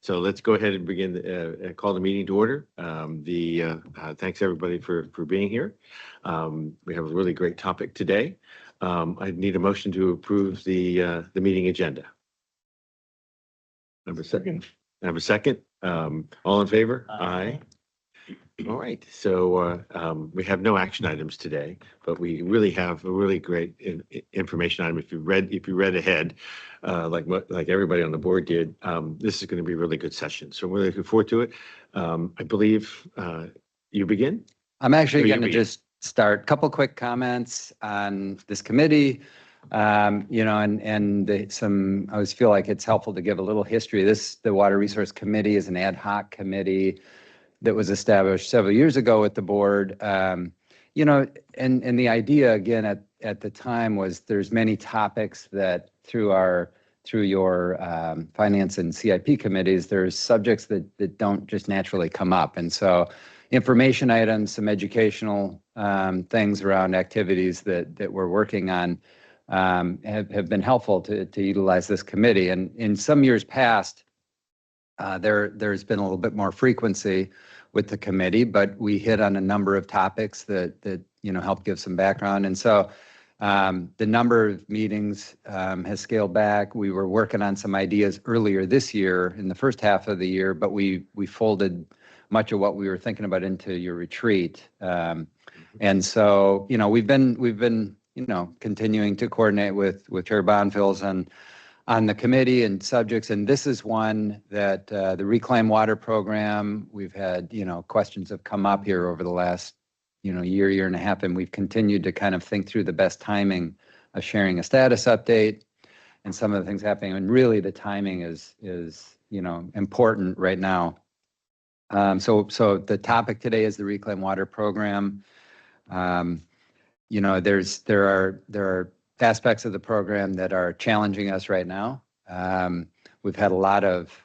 So let's go ahead and begin, call the meeting to order. Thanks everybody for being here. We have a really great topic today. I need a motion to approve the meeting agenda. Number second. Have a second. All in favor? Aye. All right, so we have no action items today, but we really have a really great information item. If you read ahead, like everybody on the board did, this is going to be a really good session. So we're looking forward to it. I believe you begin. I'm actually going to just start a couple quick comments on this committee. I always feel like it's helpful to give a little history. The Water Resource Committee is an ad hoc committee that was established several years ago with the board. And the idea again at the time was there's many topics that through your finance and CIP committees, there's subjects that don't just naturally come up. And so information items, some educational things around activities that we're working on have been helpful to utilize this committee. And in some years past, there's been a little bit more frequency with the committee, but we hit on a number of topics that help give some background. And so the number of meetings has scaled back. We were working on some ideas earlier this year in the first half of the year, but we folded much of what we were thinking about into your retreat. And so we've been continuing to coordinate with Chair Bonfils on the committee and subjects, and this is one that the Reclaim Water Program, we've had, questions have come up here over the last, year and a half, and we've continued to kind of think through the best timing of sharing a status update and some of the things happening. And really the timing is important right now. So the topic today is the Reclaim Water Program. There are aspects of the program that are challenging us right now. We've had a lot of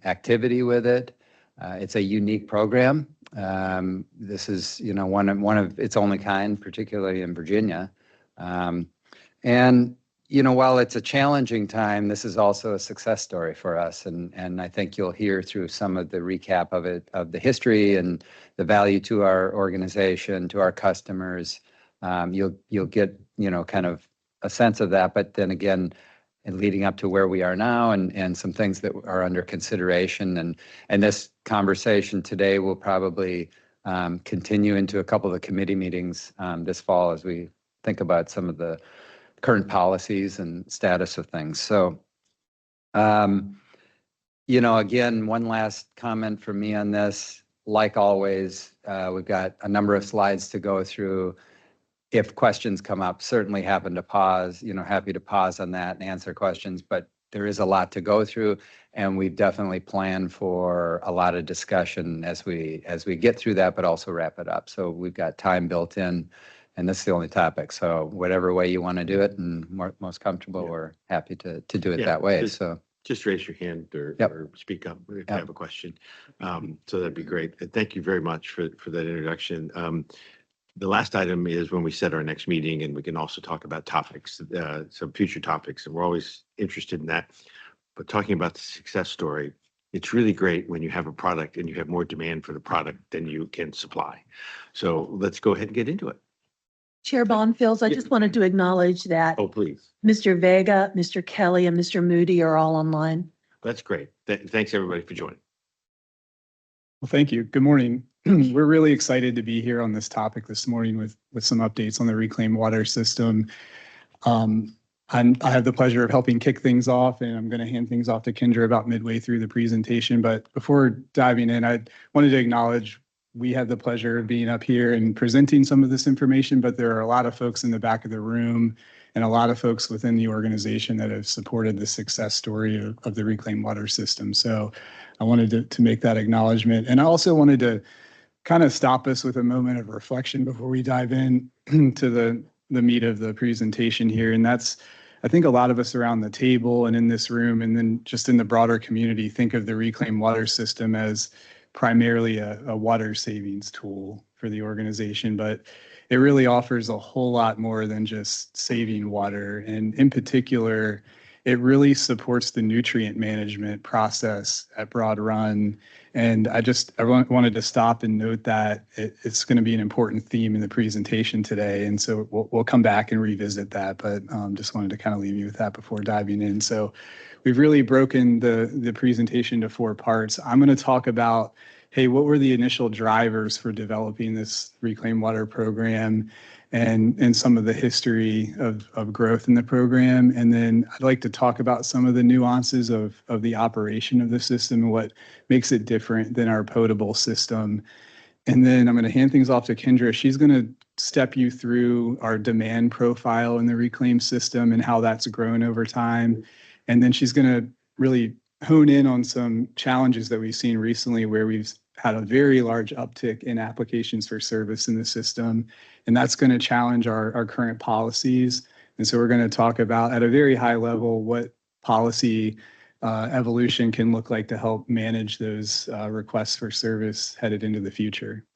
activity with it. It's a unique program. This is, one of its only kind, particularly in Virginia. While it's a challenging time, this is also a success story for us. And I think you'll hear through some of the recap of it, of the history and the value to our organization, to our customers. You'll get, kind of a sense of that, but then again, and leading up to where we are now and some things that are under consideration. And this conversation today will probably continue into a couple of the committee meetings this fall as we think about some of the current policies and status of things. So, again, one last comment from me on this. Like always, we've got a number of slides to go through. If questions come up, certainly happy to pause on that and answer questions, but there is a lot to go through, and we've definitely planned for a lot of discussion as we get through that, but also wrap it up. So we've got time built in, and this is the only topic. So whatever way you want to do it and most comfortable, we're happy to do it that way. Just raise your hand or speak up if you have a question. So that'd be great. Thank you very much for that introduction. The last item is when we set our next meeting, and we can also talk about topics, some future topics, and we're always interested in that. But talking about the success story, it's really great when you have a product and you have more demand for the product than you can supply. So let's go ahead and get into it. Chair Bonfils, I just wanted to acknowledge that. Oh, please. Mr. Vega, Mr. Kelly, and Mr. Moody are all online. That's great. Thanks everybody for joining. Well, thank you. Good morning. We're really excited to be here on this topic this morning with some updates on the Reclaim Water System. I have the pleasure of helping kick things off, and I'm going to hand things off to Kendra about midway through the presentation. But before diving in, I wanted to acknowledge we had the pleasure of being up here and presenting some of this information, but there are a lot of folks in the back of the room and a lot of folks within the organization that have supported the success story of the Reclaim Water System. So I wanted to make that acknowledgement. And I also wanted to kind of stop us with a moment of reflection before we dive in to the meat of the presentation here. And that's, I think a lot of us around the table and in this room and then just in the broader community think of the Reclaim Water System as primarily a water savings tool for the organization, but it really offers a whole lot more than just saving water. And in particular, it really supports the nutrient management process at Broad Run. And I wanted to stop and note that it's going to be an important theme in the presentation today. And so we'll come back and revisit that, but just wanted to kind of leave you with that before diving in. So we've really broken the presentation to 4 parts. I'm going to talk about, hey, what were the initial drivers for developing this reclaimed water program and some of the history of growth in the program. And then I'd like to talk about some of the nuances of the operation of the system and what makes it different than our potable system. And then I'm going to hand things off to Kendra. She's going to step you through our demand profile in the reclaim system and how that's grown over time. And then she's going to really hone in on some challenges that we've seen recently where we've had a very large uptick in applications for service in the system. And that's going to challenge our current policies. And so we're going to talk about at a very high level what policy evolution can look like to help manage those requests for service headed into the future.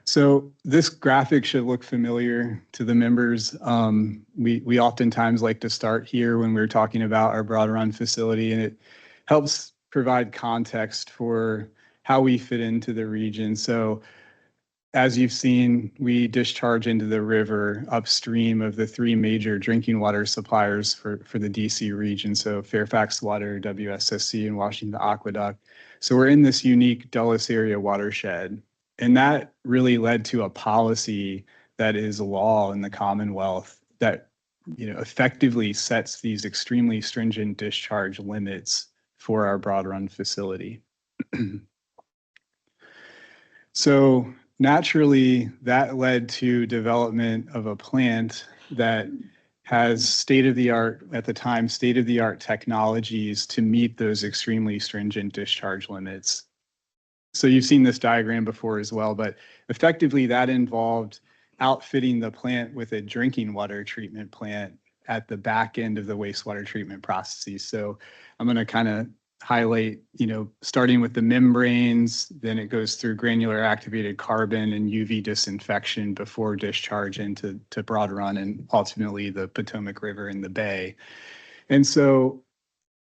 So this graphic should look familiar to the members. We oftentimes like to start here when we're talking about our Broad Run facility, and it helps provide context for how we fit into the region. So as you've seen, we discharge into the river upstream of the 3 major drinking water suppliers for the DC region. So Fairfax Water, WSSC, and Washington Aqueduct. So we're in this unique Dulles area watershed. And that really led to a policy that is law in the Commonwealth that, effectively sets these extremely stringent discharge limits for our Broad Run facility. So naturally, that led to development of a plant that has state-of-the-art, at the time, state-of-the-art technologies to meet those extremely stringent discharge limits. So you've seen this diagram before as well, but effectively that involved outfitting the plant with a drinking water treatment plant at the back end of the wastewater treatment processes. So I'm going to kind of highlight, starting with the membranes, then it goes through granular activated carbon and UV disinfection before discharge into Broad Run and ultimately the Potomac River and the Bay. And so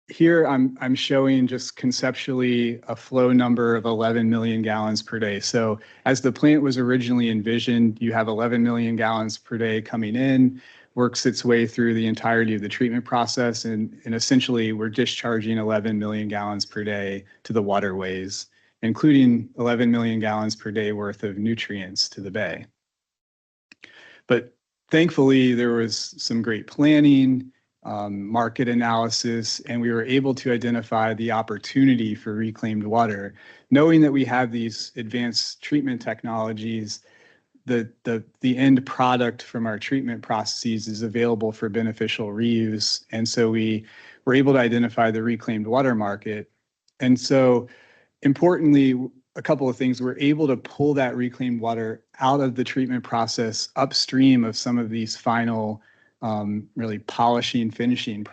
here I'm showing just conceptually a flow number of 11 million gallons per day. So as the plant was originally envisioned, you have 11 million gallons per day coming in, works its way through the entirety of the treatment process, and essentially we're discharging 11 million gallons per day to the waterways, including 11 million gallons per day worth of nutrients to the bay. But thankfully, there was some great planning, market analysis, and we were able to identify the opportunity for reclaimed water. Knowing that we have these advanced treatment technologies, the end product from our treatment processes is available for beneficial reuse. And so we were able to identify the reclaimed water market. And so importantly, a couple of things, we're able to pull that reclaimed water out of the treatment process upstream of some of these final really polishing, finishing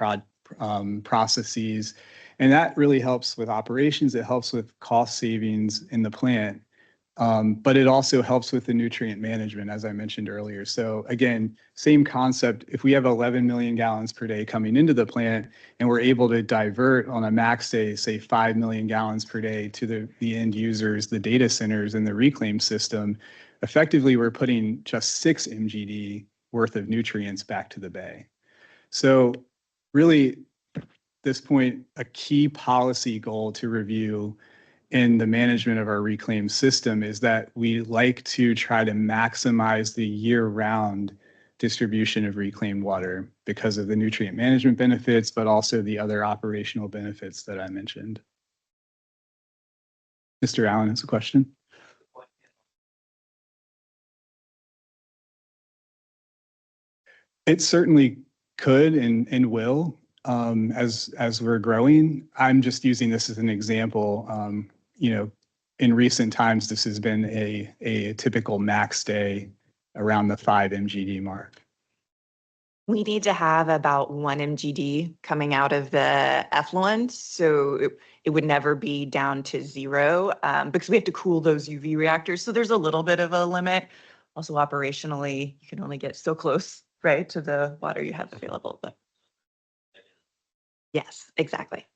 processes. And that really helps with operations. It helps with cost savings in the plant. But it also helps with the nutrient management, as I mentioned earlier. So again, same concept. If we have 11 million gallons per day coming into the plant and we're able to divert on a max day, say 5 million gallons per day to the end users, the data centers and the reclaim system, effectively we're putting just 6 MGD worth of nutrients back to the bay. So really, at this point, a key policy goal to review in the management of our reclaim system is that we like to try to maximize the year-round distribution of reclaimed water because of the nutrient management benefits, but also the other operational benefits that I mentioned. Mr. Allen has a question. It certainly could and will as we're growing. I'm just using this as an example. In recent times, this has been a typical max day around the 5 MGD mark. We need to have about 1 MGD coming out of the effluent. So it would never be down to 0 because we have to cool those UV reactors. So there's a little bit of a limit. Also operationally, you can only get so close right, to the water you have available. But yes, exactly.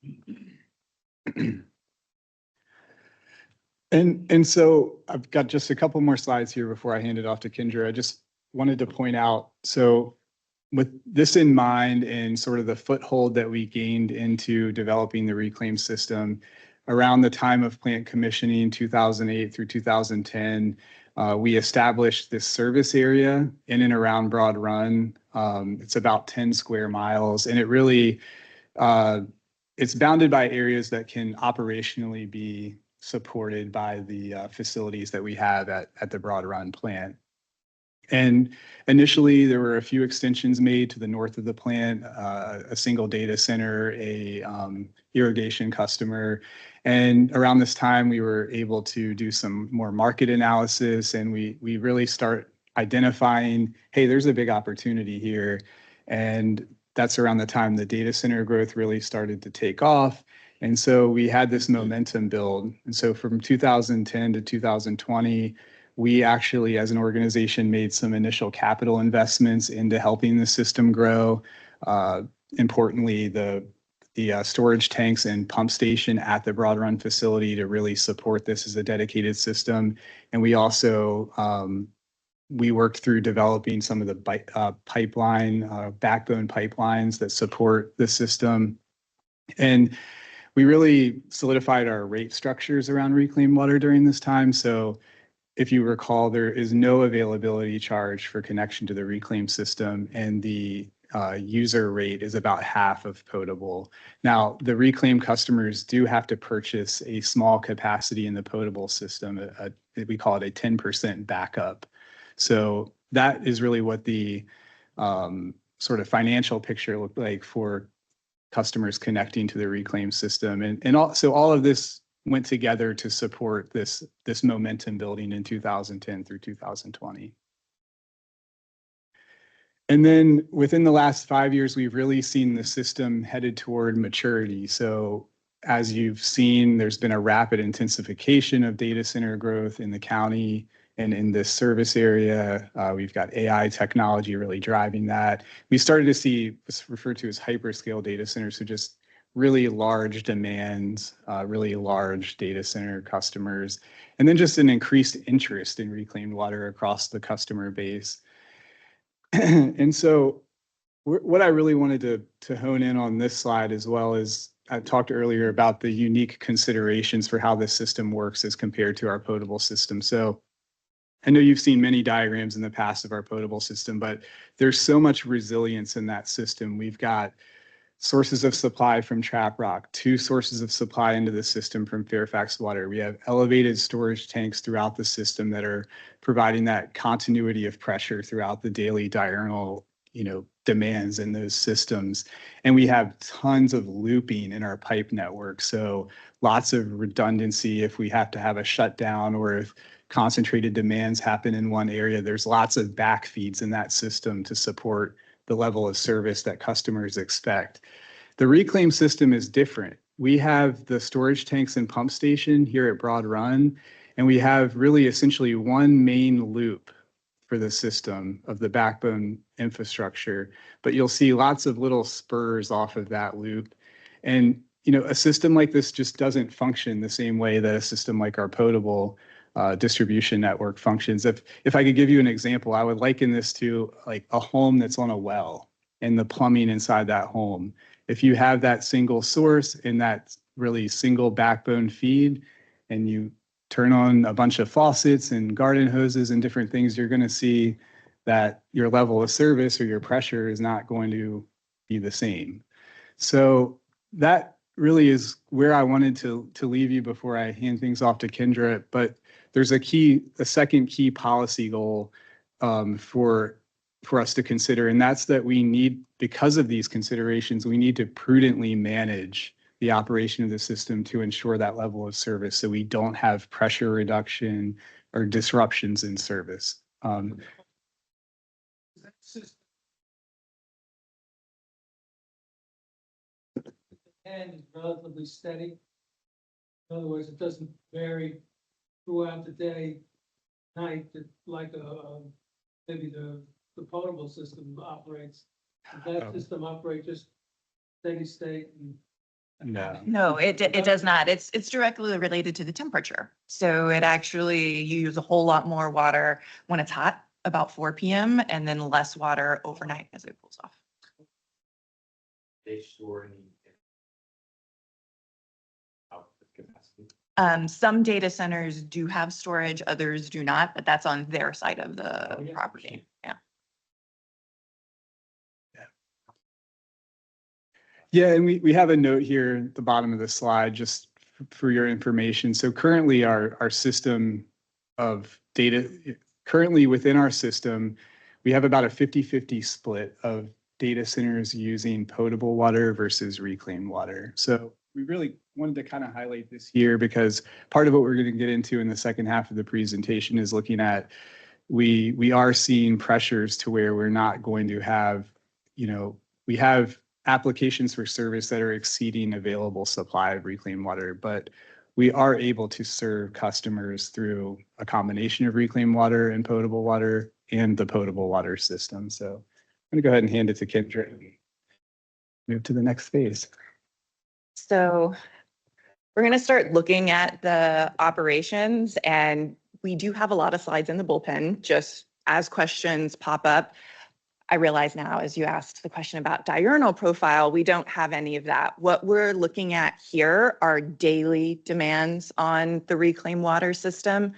And so I've got just a couple more slides here before I hand it off to Kendra. I just wanted to point out, so with this in mind and sort of the foothold that we gained into developing the reclaim system around the time of plant commissioning, 2008 through 2010, we established this service area in and around Broad Run. It's about 10 square miles, and it really, it's bounded by areas that can operationally be supported by the facilities that we have at the Broad Run plant. And initially, there were a few extensions made to the north of the plant, a single data center, a irrigation customer. And around this time, we were able to do some more market analysis, and we really start identifying, hey, there's a big opportunity here. And that's around the time the data center growth really started to take off. And so we had this momentum build. And so from 2010 to 2020, we actually, as an organization, made some initial capital investments into helping the system grow. Importantly, the storage tanks and pump station at the Broad Run facility to really support this as a dedicated system. And we also we worked through developing some of the backbone pipelines that support the system. And we really solidified our rate structures around reclaimed water during this time. So if you recall, there is no availability charge for connection to the reclaim system, and the user rate is about half of potable. Now, the reclaim customers do have to purchase a small capacity in the potable system. We call it a 10% backup. So that is really what the sort of financial picture looked like for customers connecting to the reclaim system. And all of this went together to support this momentum building in 2010 through 2020. And then within the last 5 years, we've really seen the system headed toward maturity. So as you've seen, there's been a rapid intensification of data center growth in the county and in this service area. We've got AI technology really driving that. We started to see what's referred to as hyperscale data centers, so just really large demands, really large data center customers, and then just an increased interest in reclaimed water across the customer base. And so what I really wanted to hone in on this slide, as well as I talked earlier about the unique considerations for how this system works as compared to our potable system. So I know you've seen many diagrams in the past of our potable system, but there's so much resilience in that system. We've got sources of supply from Trap Rock, 2 sources of supply into the system from Fairfax Water. We have elevated storage tanks throughout the system that are providing that continuity of pressure throughout the daily diurnal, demands in those systems. And we have tons of looping in our pipe network. So lots of redundancy if we have to have a shutdown, or if concentrated demands happen in one area, there's lots of back feeds in that system to support the level of service that customers expect. The reclaim system is different. We have the storage tanks and pump station here at Broad Run, and we have really essentially one main loop for the system of the backbone infrastructure, but you'll see lots of little spurs off of that loop. And, a system like this just doesn't function the same way that a system like our potable distribution network functions. If I could give you an example, I would liken this to like a home that's on a well and the plumbing inside that home. If you have that single source and that really single backbone feed, and you turn on a bunch of faucets and garden hoses and different things, you're going to see that your level of service or your pressure is not going to be the same. So that really is where I wanted to leave you before I hand things off to Kendra. But there's a second key policy goal for us to consider, and that's that we need, because of these considerations, we need to prudently manage the operation of the system to ensure that level of service, so we don't have pressure reduction or disruptions in service. And is relatively steady. In other words, it doesn't vary throughout the day, night, like maybe the the potable system operates. Does that system operate just steady state and No. No, it does not. It's directly related to the temperature. So it actually, you use a whole lot more water when it's hot, about 4 p.m., and then less water overnight as it cools off. They store any output capacity. Some data centers do have storage, others do not, but that's on their side of the Oh, yeah. property. Yeah. Yeah, and we have a note here at the bottom of the slide, just for your information. So currently our system of data, currently within our system, we have about a 50-50 split of data centers using potable water versus reclaimed water. So we really wanted to kind of highlight this here because part of what we're going to get into in the second half of the presentation is looking at, we are seeing pressures to where we're not going to have, we have applications for service that are exceeding available supply of reclaimed water, but we are able to serve customers through a combination of reclaimed water and potable water and the potable water system. So I'm going to go ahead and hand it to Kendra and move to the next phase. So we're going to start looking at the operations, and we do have a lot of slides in the bullpen. Just as questions pop up, I realize now, as you asked the question about diurnal profile, we don't have any of that. What we're looking at here are daily demands on the reclaimed water system.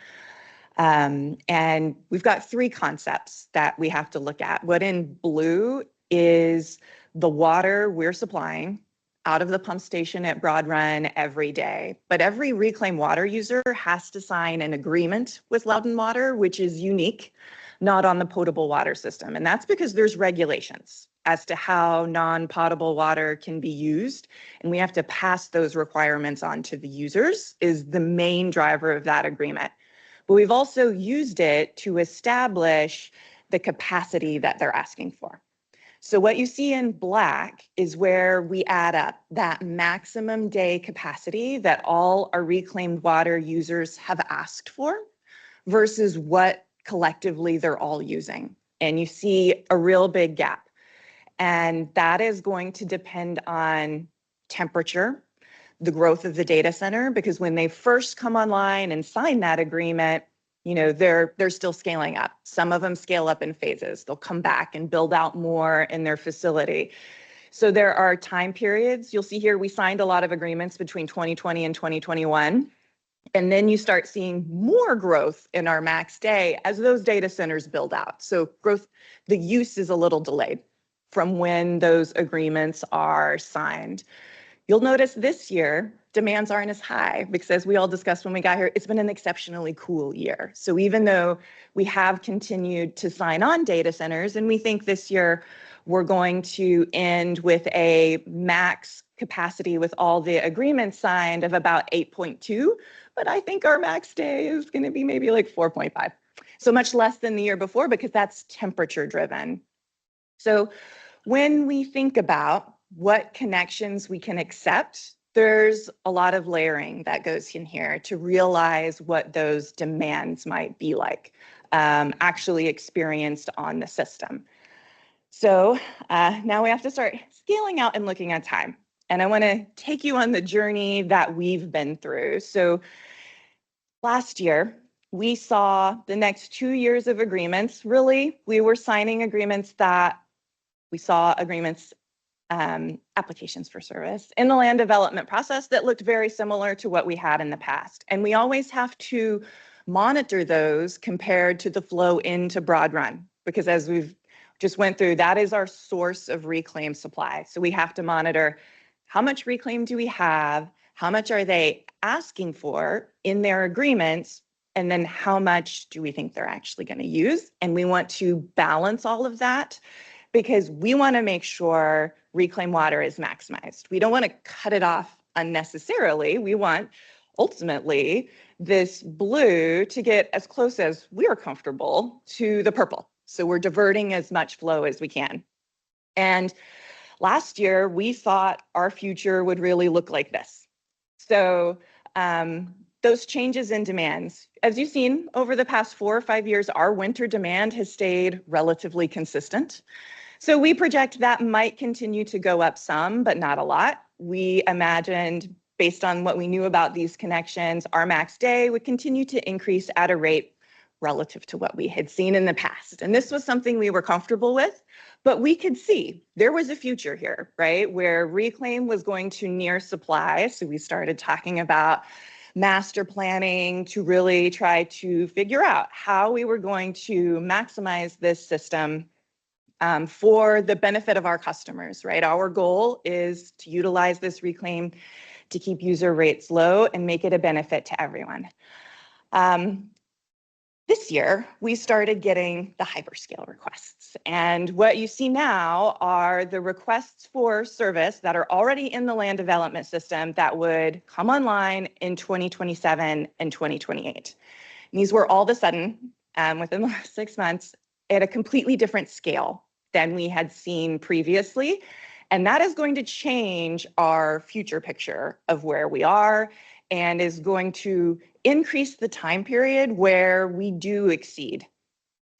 And we've got 3 concepts that we have to look at. What in blue is the water we're supplying out of the pump station at Broad Run every day. But every reclaimed water user has to sign an agreement with Loudon Water, which is unique, not on the potable water system. And that's because there's regulations as to how non-potable water can be used. And we have to pass those requirements on to the users is the main driver of that agreement. But we've also used it to establish the capacity that they're asking for. So what you see in black is where we add up that maximum day capacity that all our reclaimed water users have asked for versus what collectively they're all using. And you see a real big gap. And that is going to depend on temperature, the growth of the data center, because when they first come online and sign that agreement, they're still scaling up. Some of them scale up in phases. They'll come back and build out more in their facility. So there are time periods. You'll see here, we signed a lot of agreements between 2020 and 2021. And then you start seeing more growth in our max day as those data centers build out. So growth, the use is a little delayed from when those agreements are signed. You'll notice this year, demands aren't as high because, as we all discussed when we got here, it's been an exceptionally cool year. So even though we have continued to sign on data centers, and we think this year we're going to end with a max capacity with all the agreements signed of about 8.2, but I think our max day is going to be maybe like 4.5. So much less than the year before because that's temperature driven. So when we think about what connections we can accept, there's a lot of layering that goes in here to realize what those demands might be like, actually experienced on the system. So now we have to start scaling out and looking at time. And I want to take you on the journey that we've been through. So last year, we saw the next 2 years of agreements. Really, we were signing agreements that we saw agreements, applications for service in the land development process that looked very similar to what we had in the past. And we always have to monitor those compared to the flow into Broad Run, because as we've just went through, that is our source of reclaim supply. So we have to monitor how much reclaim do we have, how much are they asking for in their agreements, and then how much do we think they're actually going to use. And we want to balance all of that because we want to make sure reclaimed water is maximized. We don't want to cut it off unnecessarily. We want ultimately this blue to get as close as we're comfortable to the purple. So we're diverting as much flow as we can. And last year, we thought our future would really look like this. So those changes in demands. As you've seen over the past 4 or 5 years, our winter demand has stayed relatively consistent. So we project that might continue to go up some, but not a lot. We imagined, based on what we knew about these connections, our max day would continue to increase at a rate relative to what we had seen in the past. And this was something we were comfortable with, but we could see there was a future here, right? Where reclaim was going to near supply. So we started talking about master planning to really try to figure out how we were going to maximize this system for the benefit of our customers, right? Our goal is to utilize this reclaim to keep user rates low and make it a benefit to everyone. This year, we started getting the hyperscale requests. And what you see now are the requests for service that are already in the land development system that would come online in 2027 and 2028. And these were all of a sudden, within the last 6 months, at a completely different scale than we had seen previously. And that is going to change our future picture of where we are and is going to increase the time period where we do exceed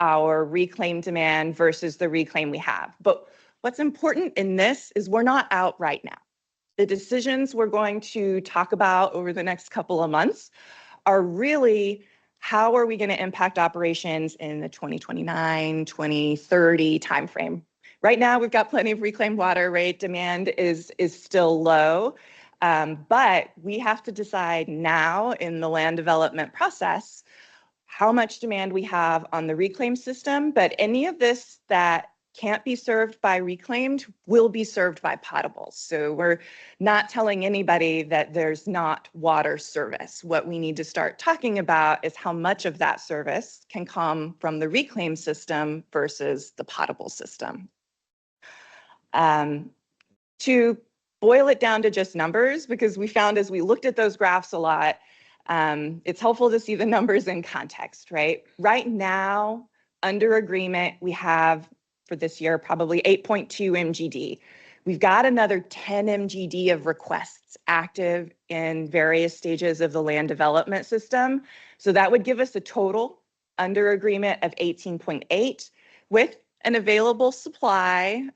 our reclaim demand versus the reclaim we have. But what's important in this is we're not out right now. The decisions we're going to talk about over the next couple of months are really how are we going to impact operations in the 2029, 2030 timeframe. Right now, we've got plenty of reclaimed water, right? Demand is still low. But we have to decide now in the land development process how much demand we have on the reclaim system. But any of this that can't be served by reclaimed will be served by potables. So we're not telling anybody that there's not water service. What we need to start talking about is how much of that service can come from the reclaim system versus the potable system. To boil it down to just numbers, because we found as we looked at those graphs a lot, it's helpful to see the numbers in context, right? Right now, under agreement, we have for this year probably 8.2 MGD. We've got another 10 MGD of requests active in various stages of the land development system. So that would give us a total under agreement of 18.8 with an available supply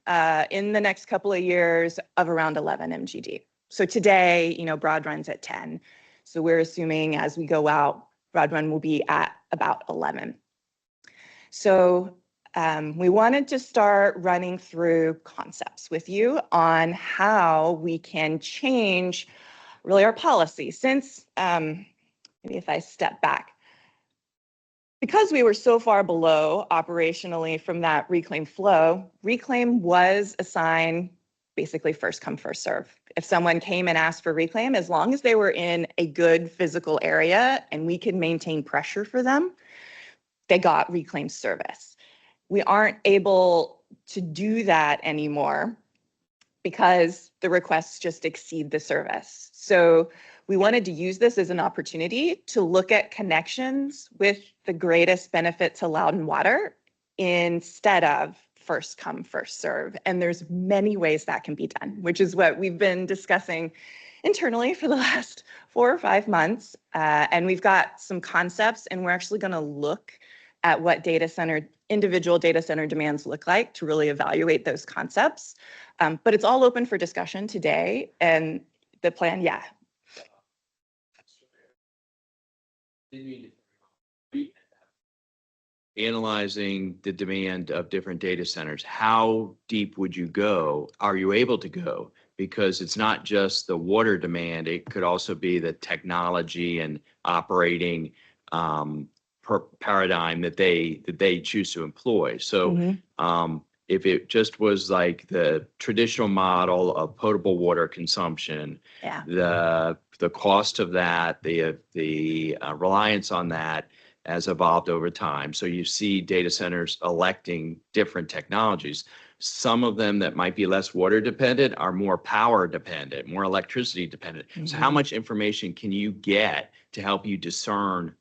in the next couple of years of around 11 MGD. So today, Broad Run's at 10. So we're assuming as we go out, Broad Run will be at about 11. So we wanted to start running through concepts with you on how we can change really our policy. Since, maybe if I step back, because we were so far below operationally from that reclaim flow, reclaim was assigned basically first come, first serve. If someone came and asked for reclaim, as long as they were in a good physical area and we could maintain pressure for them, they got reclaim service. We aren't able to do that anymore because the requests just exceed the service. So we wanted to use this as an opportunity to look at connections with the greatest benefit to Loudoun Water instead of first come, first serve. And there's many ways that can be done, which is what we've been discussing internally for the last 4 or 5 months. And we've got some concepts, and we're actually going to look at what individual data center demands look like to really evaluate those concepts. But it's all open for discussion today. And the plan, yeah. Analyzing the demand of different data centers, how deep would you go? Are you able to go? Because it's not just the water demand, it could also be the technology and operating paradigm that they choose to employ. So if it just was like the traditional model of potable water consumption, Yeah. the cost of that, the reliance on that has evolved over time. So you see data centers electing different technologies. Some of them that might be less water dependent are more power dependent, more electricity dependent. So how much information can you get to help you discern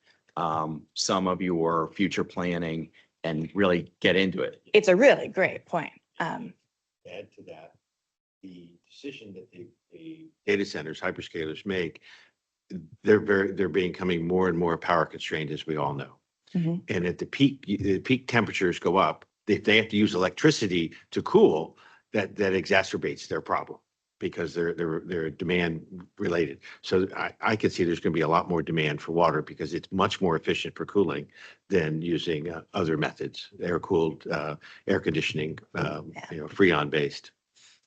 some of your future planning and really get into it? It's a really great point. Add to that, the decision that the data centers, hyperscalers make they're becoming more and more power constrained, as we all know. Mhm. And at the peak temperatures go up, if they have to use electricity to cool, that exacerbates their problem because they're demand related. So I can see there's going to be a lot more demand for water because it's much more efficient for cooling than using other methods, air cooled, air conditioning, Freon based.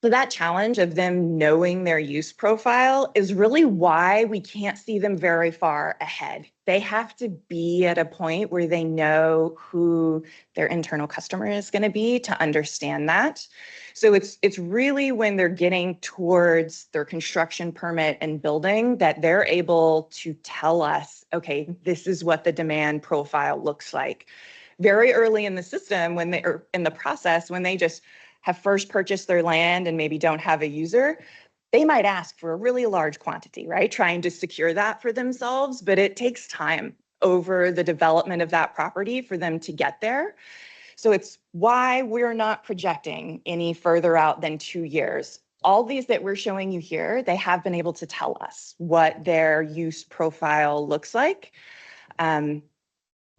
So that challenge of them knowing their use profile is really why we can't see them very far ahead. They have to be at a point where they know who their internal customer is going to be to understand that. So it's really when they're getting towards their construction permit and building that they're able to tell us, okay, this is what the demand profile looks like. Very early in the system, when they are in the process, when they just have first purchased their land and maybe don't have a user, they might ask for a really large quantity, right? Trying to secure that for themselves, but it takes time over the development of that property for them to get there. So it's why we're not projecting any further out than 2 years. All these that we're showing you here, they have been able to tell us what their use profile looks like.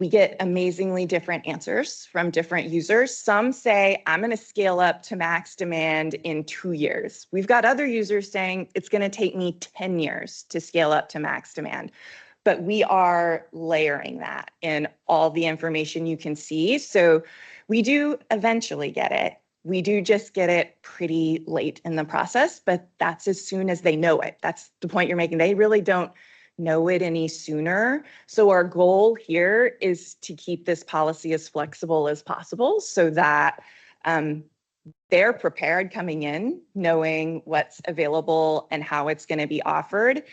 We get amazingly different answers from different users. Some say, I'm going to scale up to max demand in 2 years. We've got other users saying it's going to take me 10 years to scale up to max demand. But we are layering that in all the information you can see. So we do eventually get it. We do just get it pretty late in the process, but that's as soon as they know it. That's the point you're making. They really don't know it any sooner. So our goal here is to keep this policy as flexible as possible so that they're prepared coming in, knowing what's available and how it's going to be offered.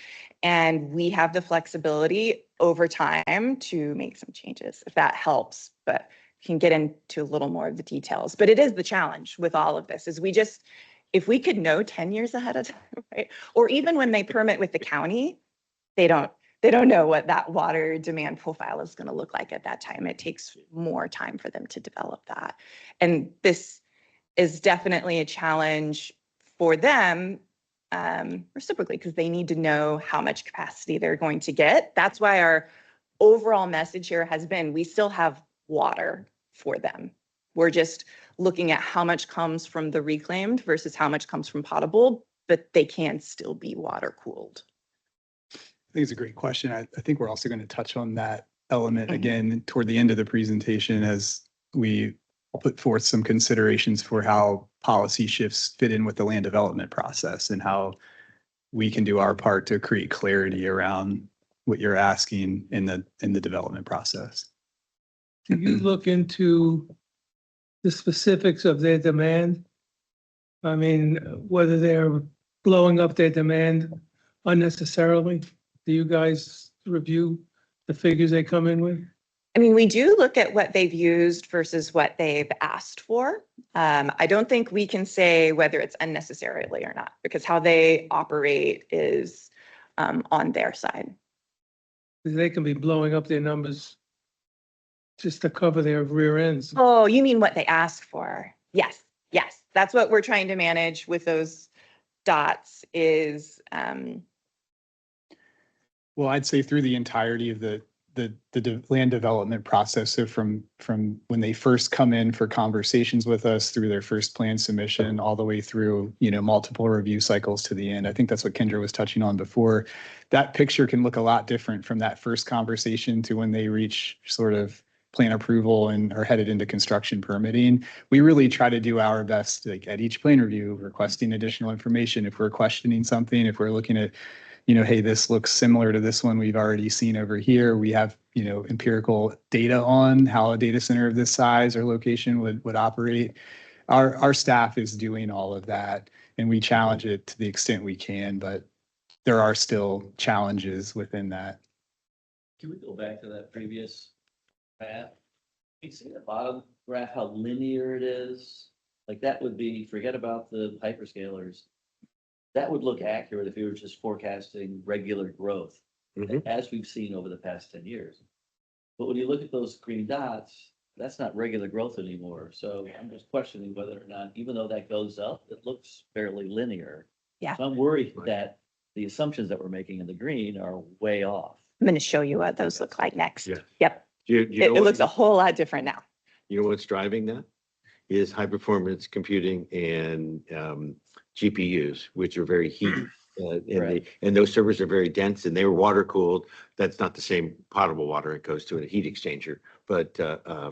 And we have the flexibility over time to make some changes, if that helps, but can get into a little more of the details. But it is the challenge with all of this is if we could know 10 years ahead of time, right? Or even when they permit with the county, they don't know what that water demand profile is going to look like at that time. It takes more time for them to develop that. And this is definitely a challenge for them reciprocally because they need to know how much capacity they're going to get. That's why our overall message here has been we still have water for them. We're just looking at how much comes from the reclaimed versus how much comes from potable, but they can still be water cooled. I think it's a great question. I think we're also going to touch on that element again toward the end of the presentation as we put forth some considerations for how policy shifts fit in with the land development process and how we can do our part to create clarity around what you're asking in the development process. Do you look into the specifics of their demand? I mean, whether they're blowing up their demand unnecessarily? Do you guys review the figures they come in with? I mean, we do look at what they've used versus what they've asked for. I don't think we can say whether it's unnecessarily or not, because how they operate is on their side. They can be blowing up their numbers just to cover their rear ends. Oh, you mean what they ask for? Yes, yes. That's what we're trying to manage with those dots is. Well, I'd say through the entirety of the land development process. So from when they first come in for conversations with us through their first plan submission, all the way through, multiple review cycles to the end. I think that's what Kendra was touching on before. That picture can look a lot different from that first conversation to when they reach sort of plan approval and are headed into construction permitting. We really try to do our best, like at each plan review, requesting additional information. If we're questioning something, if we're looking at hey, this looks similar to this one we've already seen over here. We have, empirical data on how a data center of this size or location would operate. Our staff is doing all of that, and we challenge it to the extent we can, but there are still challenges within that. Can we go back to that previous graph? You see the bottom graph, how linear it is? Like that would be, forget about the hyperscalers. That would look accurate if you were just forecasting regular growth, as we've seen over the past 10 years. But when you look at those green dots, that's not regular growth anymore. So I'm just questioning whether or not, even though that goes up, it looks fairly linear. Yeah. So I'm worried that the assumptions that we're making in the green are way off. I'm going to show you what those look like next. Yeah. Yep. You It know it what- looks a whole lot different now. You know what's driving that? Is high performance computing and GPUs, which are very heat. Right. And those servers are very dense and they were water cooled. That's not the same potable water. It goes to a heat exchanger, but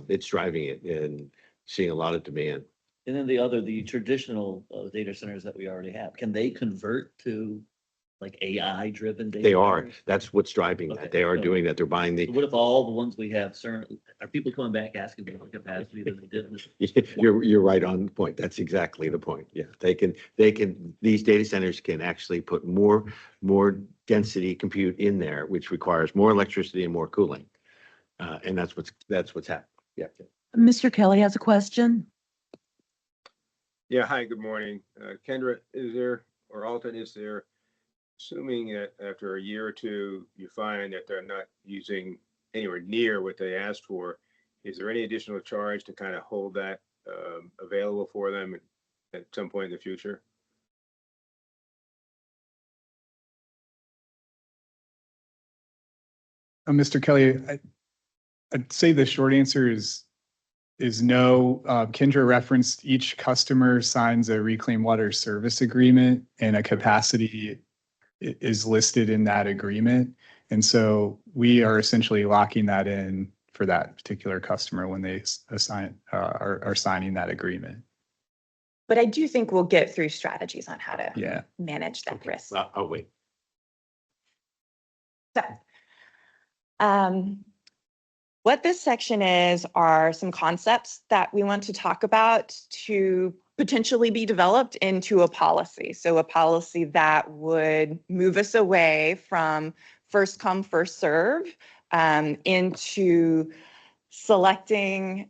it's driving it and seeing a lot of demand. And then the traditional data centers that we already have, can they convert to like AI driven data? They are. centers? That's what's driving Okay, that. They are so- doing that. They're buying So the. what if all the ones we have, are people coming back asking for more capacity than they did? in this? You're right on the point. That's exactly the point. Yeah, these data centers can actually put more density compute in there, which requires more electricity and more cooling. And that's what's happening. Yeah. Mr. Kelly has a question. Yeah, hi, good morning. Kendra, is there, or Alton, is there, assuming that after a year or two, you find that they're not using anywhere near what they asked for, is there any additional charge to kind of hold that available for them at some point in the future? Mr. Kelly, I'd say the short answer is no. Kendra referenced each customer signs a reclaimed water service agreement and a capacity is listed in that agreement. And so we are essentially locking that in for that particular customer when they are signing that agreement. But I do think we'll get through strategies on how to Yeah. manage that Okay. risk. I'll wait. So, what this section is are some concepts that we want to talk about to potentially be developed into a policy. So a policy that would move us away from first come, first serve into selecting,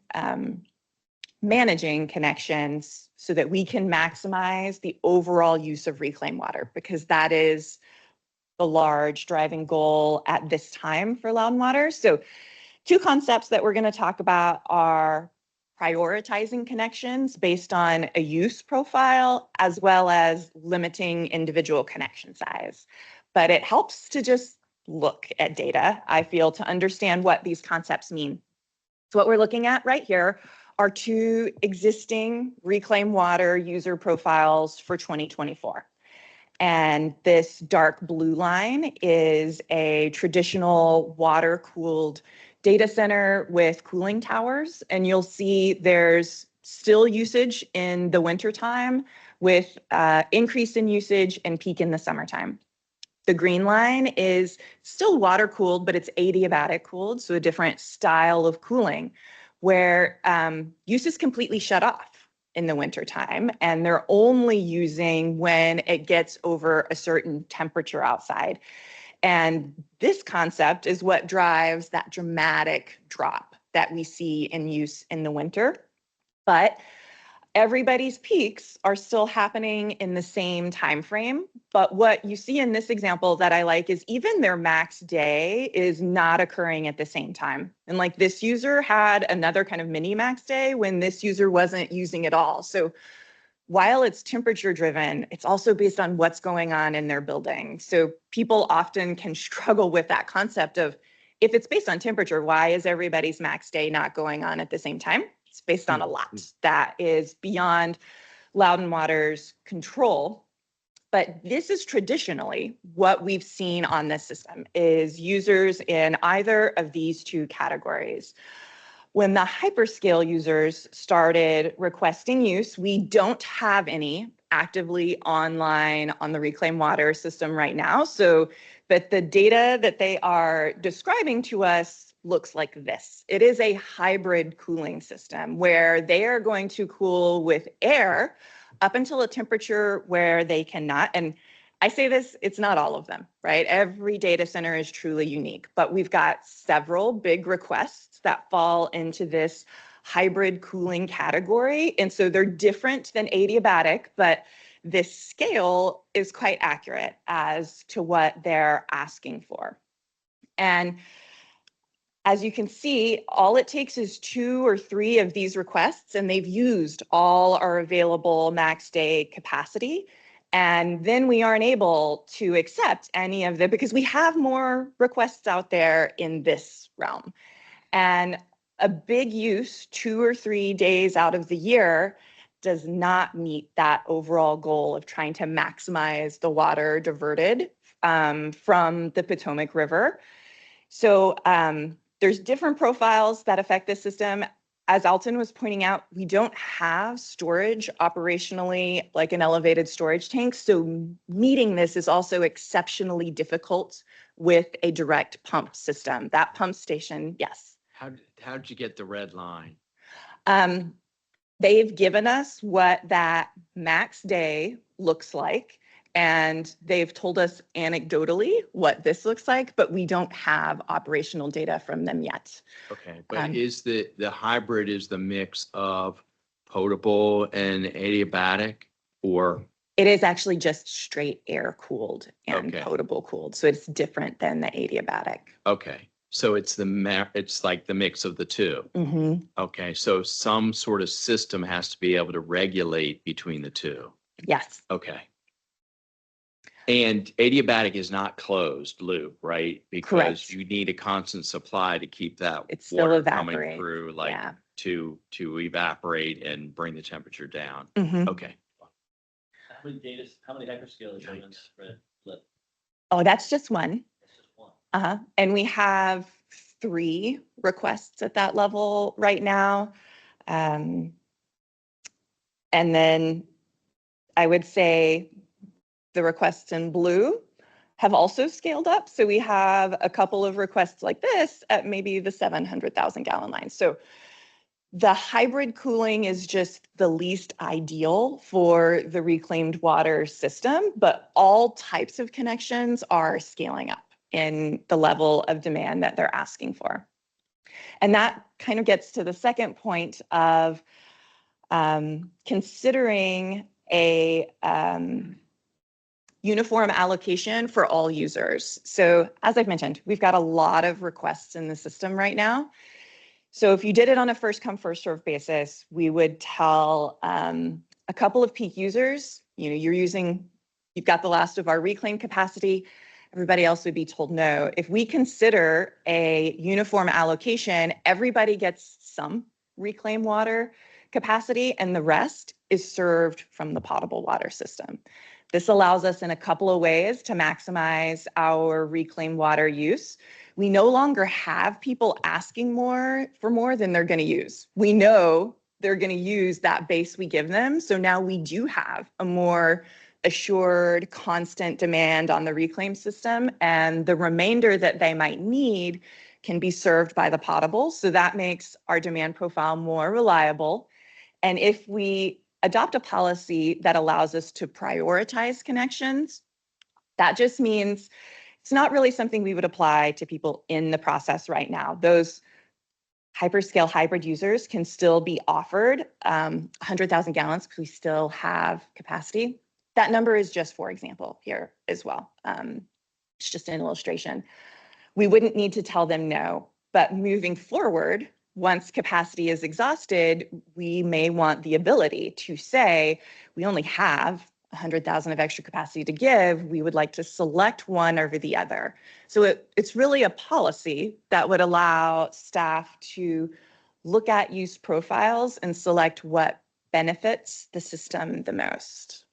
managing connections so that we can maximize the overall use of reclaimed water, because that is the large driving goal at this time for Loudon Water. So two concepts that we're going to talk about are prioritizing connections based on a use profile, as well as limiting individual connection size. But it helps to just look at data, I feel, to understand what these concepts mean. So what we're looking at right here are two existing reclaimed water user profiles for 2024. And this dark blue line is a traditional water-cooled data center with cooling towers. And you'll see there's still usage in the wintertime with increase in usage and peak in the summertime. The green line is still water-cooled, but it's adiabatic cooled, so a different style of cooling, where use is completely shut off in the wintertime, and they're only using when it gets over a certain temperature outside. And this concept is what drives that dramatic drop that we see in use in the winter. But everybody's peaks are still happening in the same time frame. But what you see in this example that I like is even their max day is not occurring at the same time. And like this user had another kind of mini max day when this user wasn't using it all. So while it's temperature driven, it's also based on what's going on in their building. So people often can struggle with that concept of, if it's based on temperature, why is everybody's max day not going on at the same time? It's based on a lot that is beyond Loudon Water's control. But this is traditionally what we've seen on this system is users in either of these two categories. When the hyperscale users started requesting use, we don't have any actively online on the reclaimed water system right now. So, but the data that they are describing to us looks like this. It is a hybrid cooling system where they are going to cool with air up until a temperature where they cannot. And I say this, it's not all of them, right? Every data center is truly unique, but we've got several big requests that fall into this hybrid cooling category. And so they're different than adiabatic, but this scale is quite accurate as to what they're asking for. And as you can see, all it takes is 2 or 3 of these requests, and they've used all our available max day capacity. And then we aren't able to accept any of the, because we have more requests out there in this realm. And a big use 2 or 3 days out of the year does not meet that overall goal of trying to maximize the water diverted from the Potomac River. So there's different profiles that affect this system. As Alton was pointing out, we don't have storage operationally like an elevated storage tank. So meeting this is also exceptionally difficult with a direct pump system. That pump station, yes. How did you get the red line? They've given us what that max day looks like. And they've told us anecdotally what this looks like, but we don't have operational data from them yet. Okay, but is the hybrid is the mix of potable and adiabatic, or? It is actually just straight air cooled and Okay. potable cooled. So it's different than the adiabatic. Okay, so it's it's like the mix of the two. Mm-hmm. Okay, so some sort of system has to be able to regulate between the two. Yes. Okay. And adiabatic is not closed loop, right? Because Correct. you need a constant supply to keep that It still water coming evaporates. through, like Yeah. to evaporate and bring the temperature down. Mm-hmm. Okay. How many hyperscalers are in this red lip? Oh, that's just one. That's just one. Uh-huh. And we have 3 requests at that level right now. And then I would say the requests in blue have also scaled up. So we have a couple of requests like this at maybe the 700,000 gallon line. So the hybrid cooling is just the least ideal for the reclaimed water system, but all types of connections are scaling up in the level of demand that they're asking for. And that kind of gets to the second point of considering a uniform allocation for all users. So as I've mentioned, we've got a lot of requests in the system right now. So if you did it on a first come, first serve basis, we would tell a couple of peak users, you've got the last of our reclaim capacity. Everybody else would be told no. If we consider a uniform allocation, everybody gets some reclaim water capacity and the rest is served from the potable water system. This allows us in a couple of ways to maximize our reclaimed water use. We no longer have people asking for more than they're going to use. We know they're going to use that base we give them. So now we do have a more assured, constant demand on the reclaim system, and the remainder that they might need can be served by the potable. So that makes our demand profile more reliable. And if we adopt a policy that allows us to prioritize connections, that just means it's not really something we would apply to people in the process right now. Those hyperscale hybrid users can still be offered 100,000 gallons because we still have capacity. That number is just for example here as well. It's just an illustration. We wouldn't need to tell them no, but moving forward, once capacity is exhausted, we may want the ability to say, we only have 100,000 of extra capacity to give. We would like to select one over the other. So it's really a policy that would allow staff to look at use profiles and select what benefits the system the most.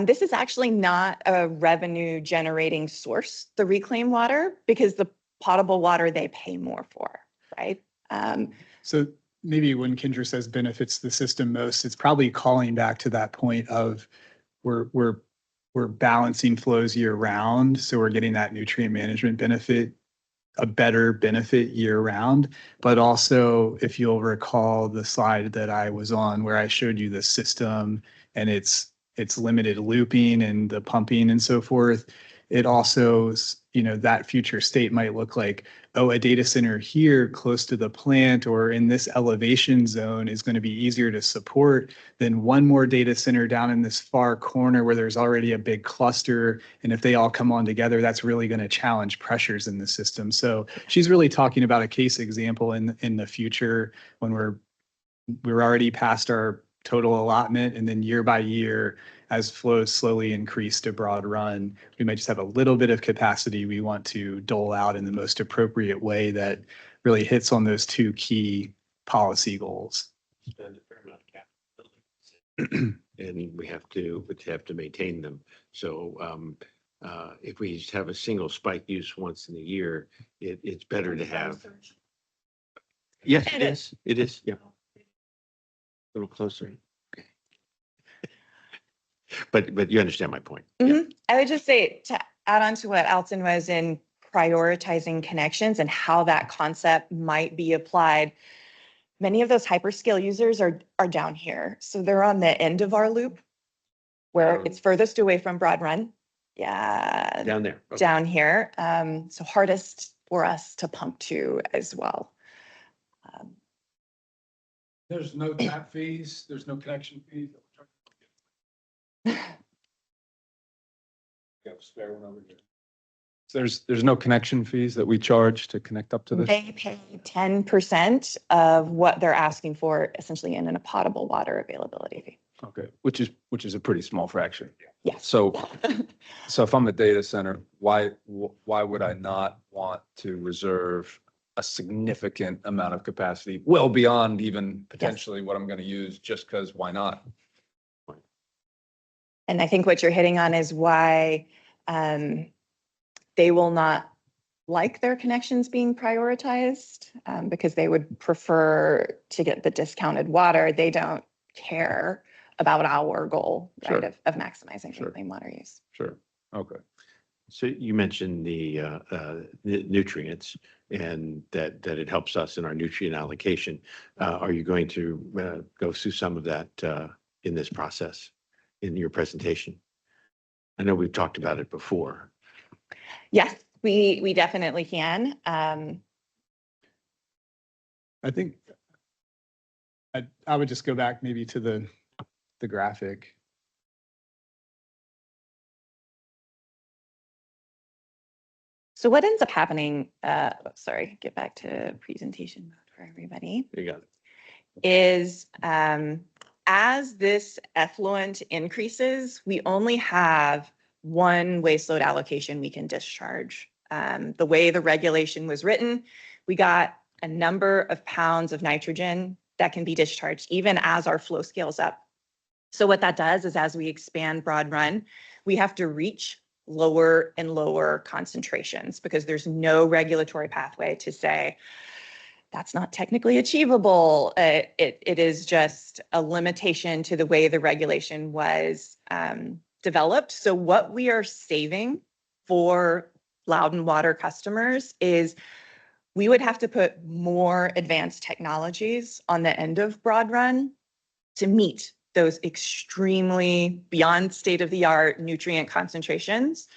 This is actually not a revenue generating source, the reclaimed water, because the potable water they pay more for, right? So maybe when Kendra says benefits the system most, it's probably calling back to that point of we're balancing flows year round. So we're getting that nutrient management benefit, a better benefit year round. But also, if you'll recall the slide that I was on where I showed you the system and its limited looping and the pumping and so forth, it also, that future state might look like oh, a data center here close to the plant or in this elevation zone is going to be easier to support than one more data center down in this far corner where there's already a big cluster. And if they all come on together, that's really going to challenge pressures in the system. So she's really talking about a case example in the future when we're already past our total allotment, and then year by year, as flows slowly increase to Broad Run, we might just have a little bit of capacity we want to dole out in the most appropriate way that really hits on those two key policy goals. Spend a fair amount of capital. And we have to maintain them. So if we just have a single spike use once in a year, it's better to have. Yes, it is. It is. Yeah. A little closer. Okay. But you understand my point. Yeah. I would just say to add on to what Alton was in prioritizing connections and how that concept might be applied. Many of those hyperscale users are down here. So they're on the end of our loop where it's furthest away from Broad Run. Yeah. Down there. Okay. Down here. So hardest for us to pump to as well. There's no tap fees, there's no connection fees. Got a spare one over here. So there's no connection fees that we charge to connect up to this? They pay 10% of what they're asking for essentially in a potable water availability fee. Okay, which is a pretty small fraction. Yes. So if I'm a data center, why would I not want to reserve a significant amount of capacity, well beyond even potentially what I'm going to use, just because why not? And I think what you're hitting on is why they will not like their connections being prioritized because they would prefer to get the discounted water. They don't care about our goal, right, of maximizing clean water use. Sure. Okay. So you mentioned the nutrients and that it helps us in our nutrient allocation. Are you going to go through some of that in this process in your presentation? I know we've talked about it before. Yes, we definitely can. I think I would just go back maybe to the graphic. So what ends up happening, sorry, get back to presentation mode for everybody, You got it. is as this effluent increases, we only have one waste load allocation we can discharge. The way the regulation was written, we got a number of pounds of nitrogen that can be discharged even as our flow scales up. So what that does is as we expand Broad Run, we have to reach lower and lower concentrations because there's no regulatory pathway to say that's not technically achievable. It is just a limitation to the way the regulation was developed. So what we are saving for Loudon Water customers is we would have to put more advanced technologies on the end of Broad Run to meet those extremely beyond state-of-the-art nutrient concentrations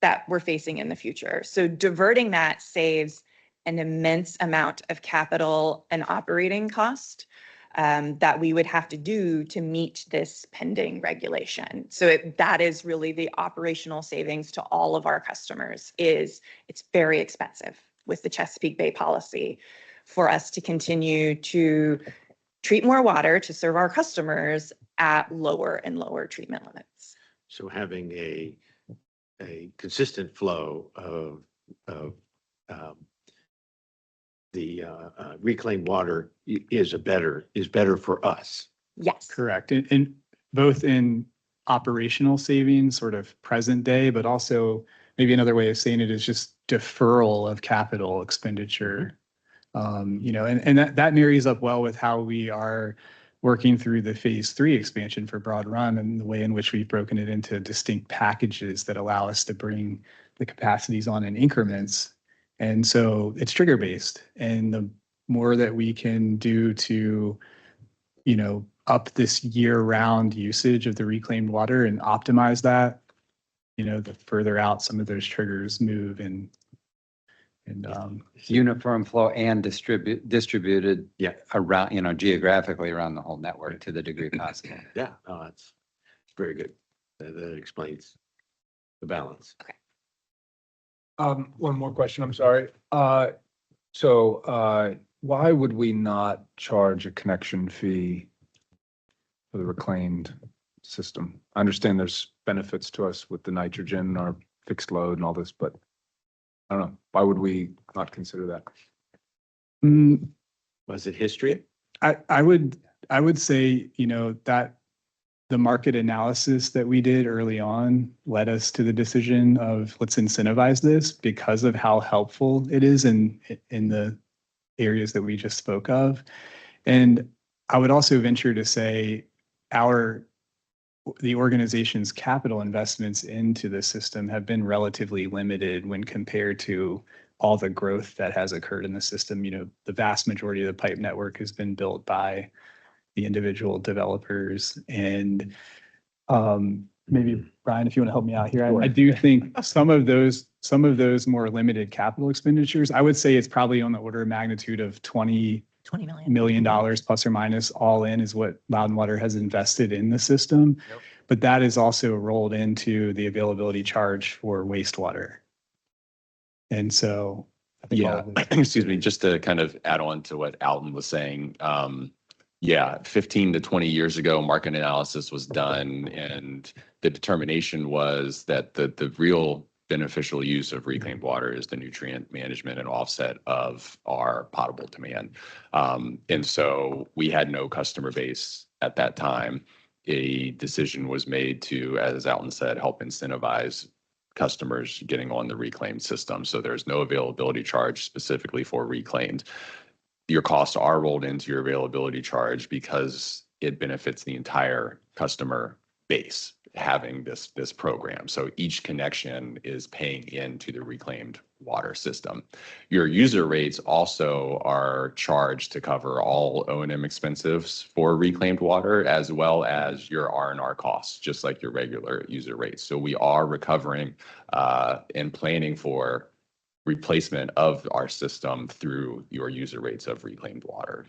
that we're facing in the future. So diverting that saves an immense amount of capital and operating cost that we would have to do to meet this pending regulation. So that is really the operational savings to all of our customers. It's very expensive with the Chesapeake Bay policy for us to continue to treat more water to serve our customers at lower and lower treatment limits. So having a consistent flow of the reclaimed water is better for us. Yes. Correct. And both in operational savings, sort of present day, but also maybe another way of saying it is just deferral of capital expenditure. And that marries up well with how we are working through the phase 3 expansion for Broad Run and the way in which we've broken it into distinct packages that allow us to bring the capacities on in increments. And so it's trigger based, and the more that we can do to, up this year round usage of the reclaimed water and optimize that, the further out some of those triggers move and And Uniform flow and distributed. Yeah. Around, geographically around the whole network to the degree possible. Yeah, no, that's very good. That explains the balance. One more question, I'm sorry. Why would we not charge a connection fee for the reclaimed system? I understand there's benefits to us with the nitrogen, our fixed load and all this, but I don't know, why would we not consider that? Was it history? I would say, that the market analysis that we did early on led us to the decision of let's incentivize this because of how helpful it is in the areas that we just spoke of. And I would also venture to say the organization's capital investments into the system have been relatively limited when compared to all the growth that has occurred in the system. The vast majority of the pipe network has been built by the individual developers. And maybe Brian, if you want to help me out here, I do think some of those more limited capital expenditures, I would say it's probably on the order of magnitude of $20 million plus or minus all in is what Loudon Water has invested in the system. Yep. But that is also rolled into the availability charge for wastewater. And so I think all Yeah, of this- excuse me, just to kind of add on to what Alton was saying. Yeah, 15 to 20 years ago, market analysis was done and the determination was that the real beneficial use of reclaimed water is the nutrient management and offset of our potable demand. And so we had no customer base at that time. A decision was made to, as Alton said, help incentivize customers getting on the reclaimed system. So there's no availability charge specifically for reclaimed. Your costs are rolled into your availability charge because it benefits the entire customer base having this program. So each connection is paying into the reclaimed water system. Your user rates also are charged to cover all O&M expenses for reclaimed water, as well as your R&R costs, just like your regular user rates. So we are recovering and planning for replacement of our system through your user rates of reclaimed water.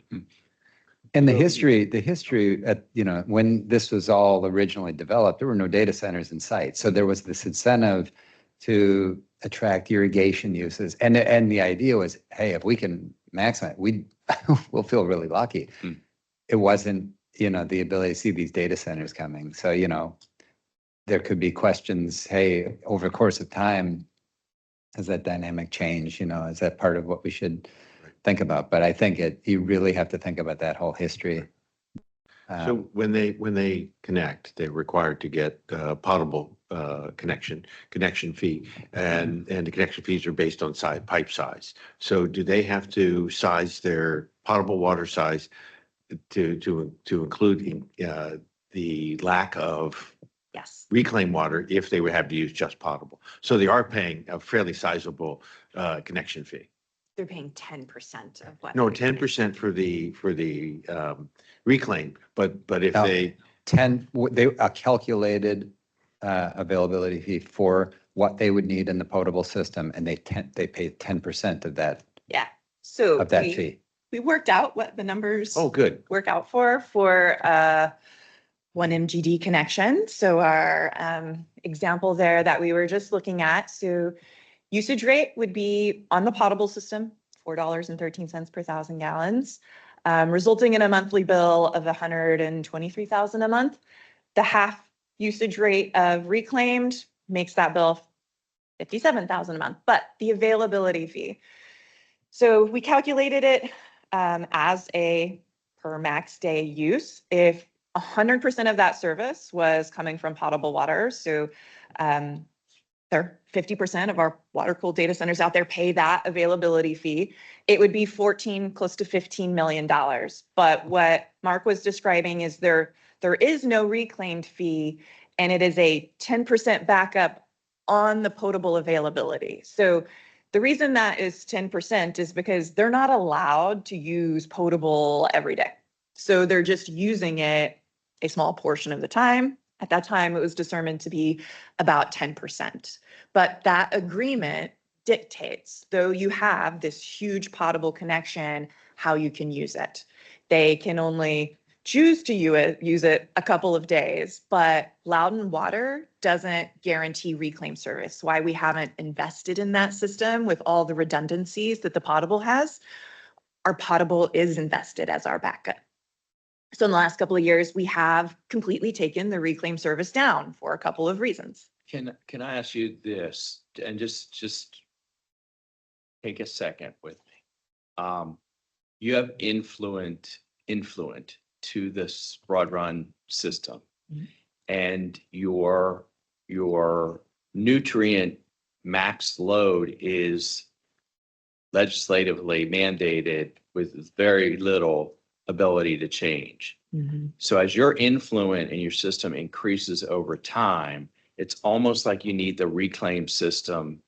And the history at, when this was all originally developed, there were no data centers in sight. So there was this incentive to attract irrigation uses. And the idea was, hey, if we can maximize, we'll feel really lucky. It wasn't, the ability to see these data centers coming. So, there could be questions, hey, over the course of time, has that dynamic changed? Is that part of what we should think about? But I think you really have to think about that whole history. So when they connect, they're required to get potable connection fee, and the connection fees are based on pipe size. So do they have to size their potable water size to include the lack of Yes. reclaimed water if they would have to use just potable? So they are paying a fairly sizable connection fee. They're paying 10% of what? No, 10% for the reclaim, but if they, A calculated availability fee for what they would need in the potable system, and they pay 10% of that, Yeah. So of that fee. we worked out what the numbers oh, good. work out for one MGD connection. So our example there that we were just looking at, so usage rate would be on the potable system, $4.13 per 1,000 gallons, resulting in a monthly bill of $123,000 a month. The half usage rate of reclaimed makes that bill $57,000 a month, but the availability fee. So we calculated it as a per max day use. If 100% of that service was coming from potable water, so there 50% of our water-cooled data centers out there pay that availability fee, it would be close to $15 million. But what Mark was describing is there is no reclaimed fee, and it is a 10% backup on the potable availability. So the reason that is 10% is because they're not allowed to use potable every day. So they're just using it a small portion of the time. At that time, it was determined to be about 10%. But that agreement dictates, though you have this huge potable connection, how you can use it. They can only choose to use it a couple of days, but Loudon Water doesn't guarantee reclaim service. Why we haven't invested in that system with all the redundancies that the potable has. Our potable is invested as our backup. So in the last couple of years, we have completely taken the reclaim service down for a couple of reasons. Can I ask you this, and just take a second with me? You have influent to this broad run system. Mhm. And your nutrient max load is legislatively mandated with very little ability to change. So as your influent in your system increases over time, it's almost like you need the reclaim system.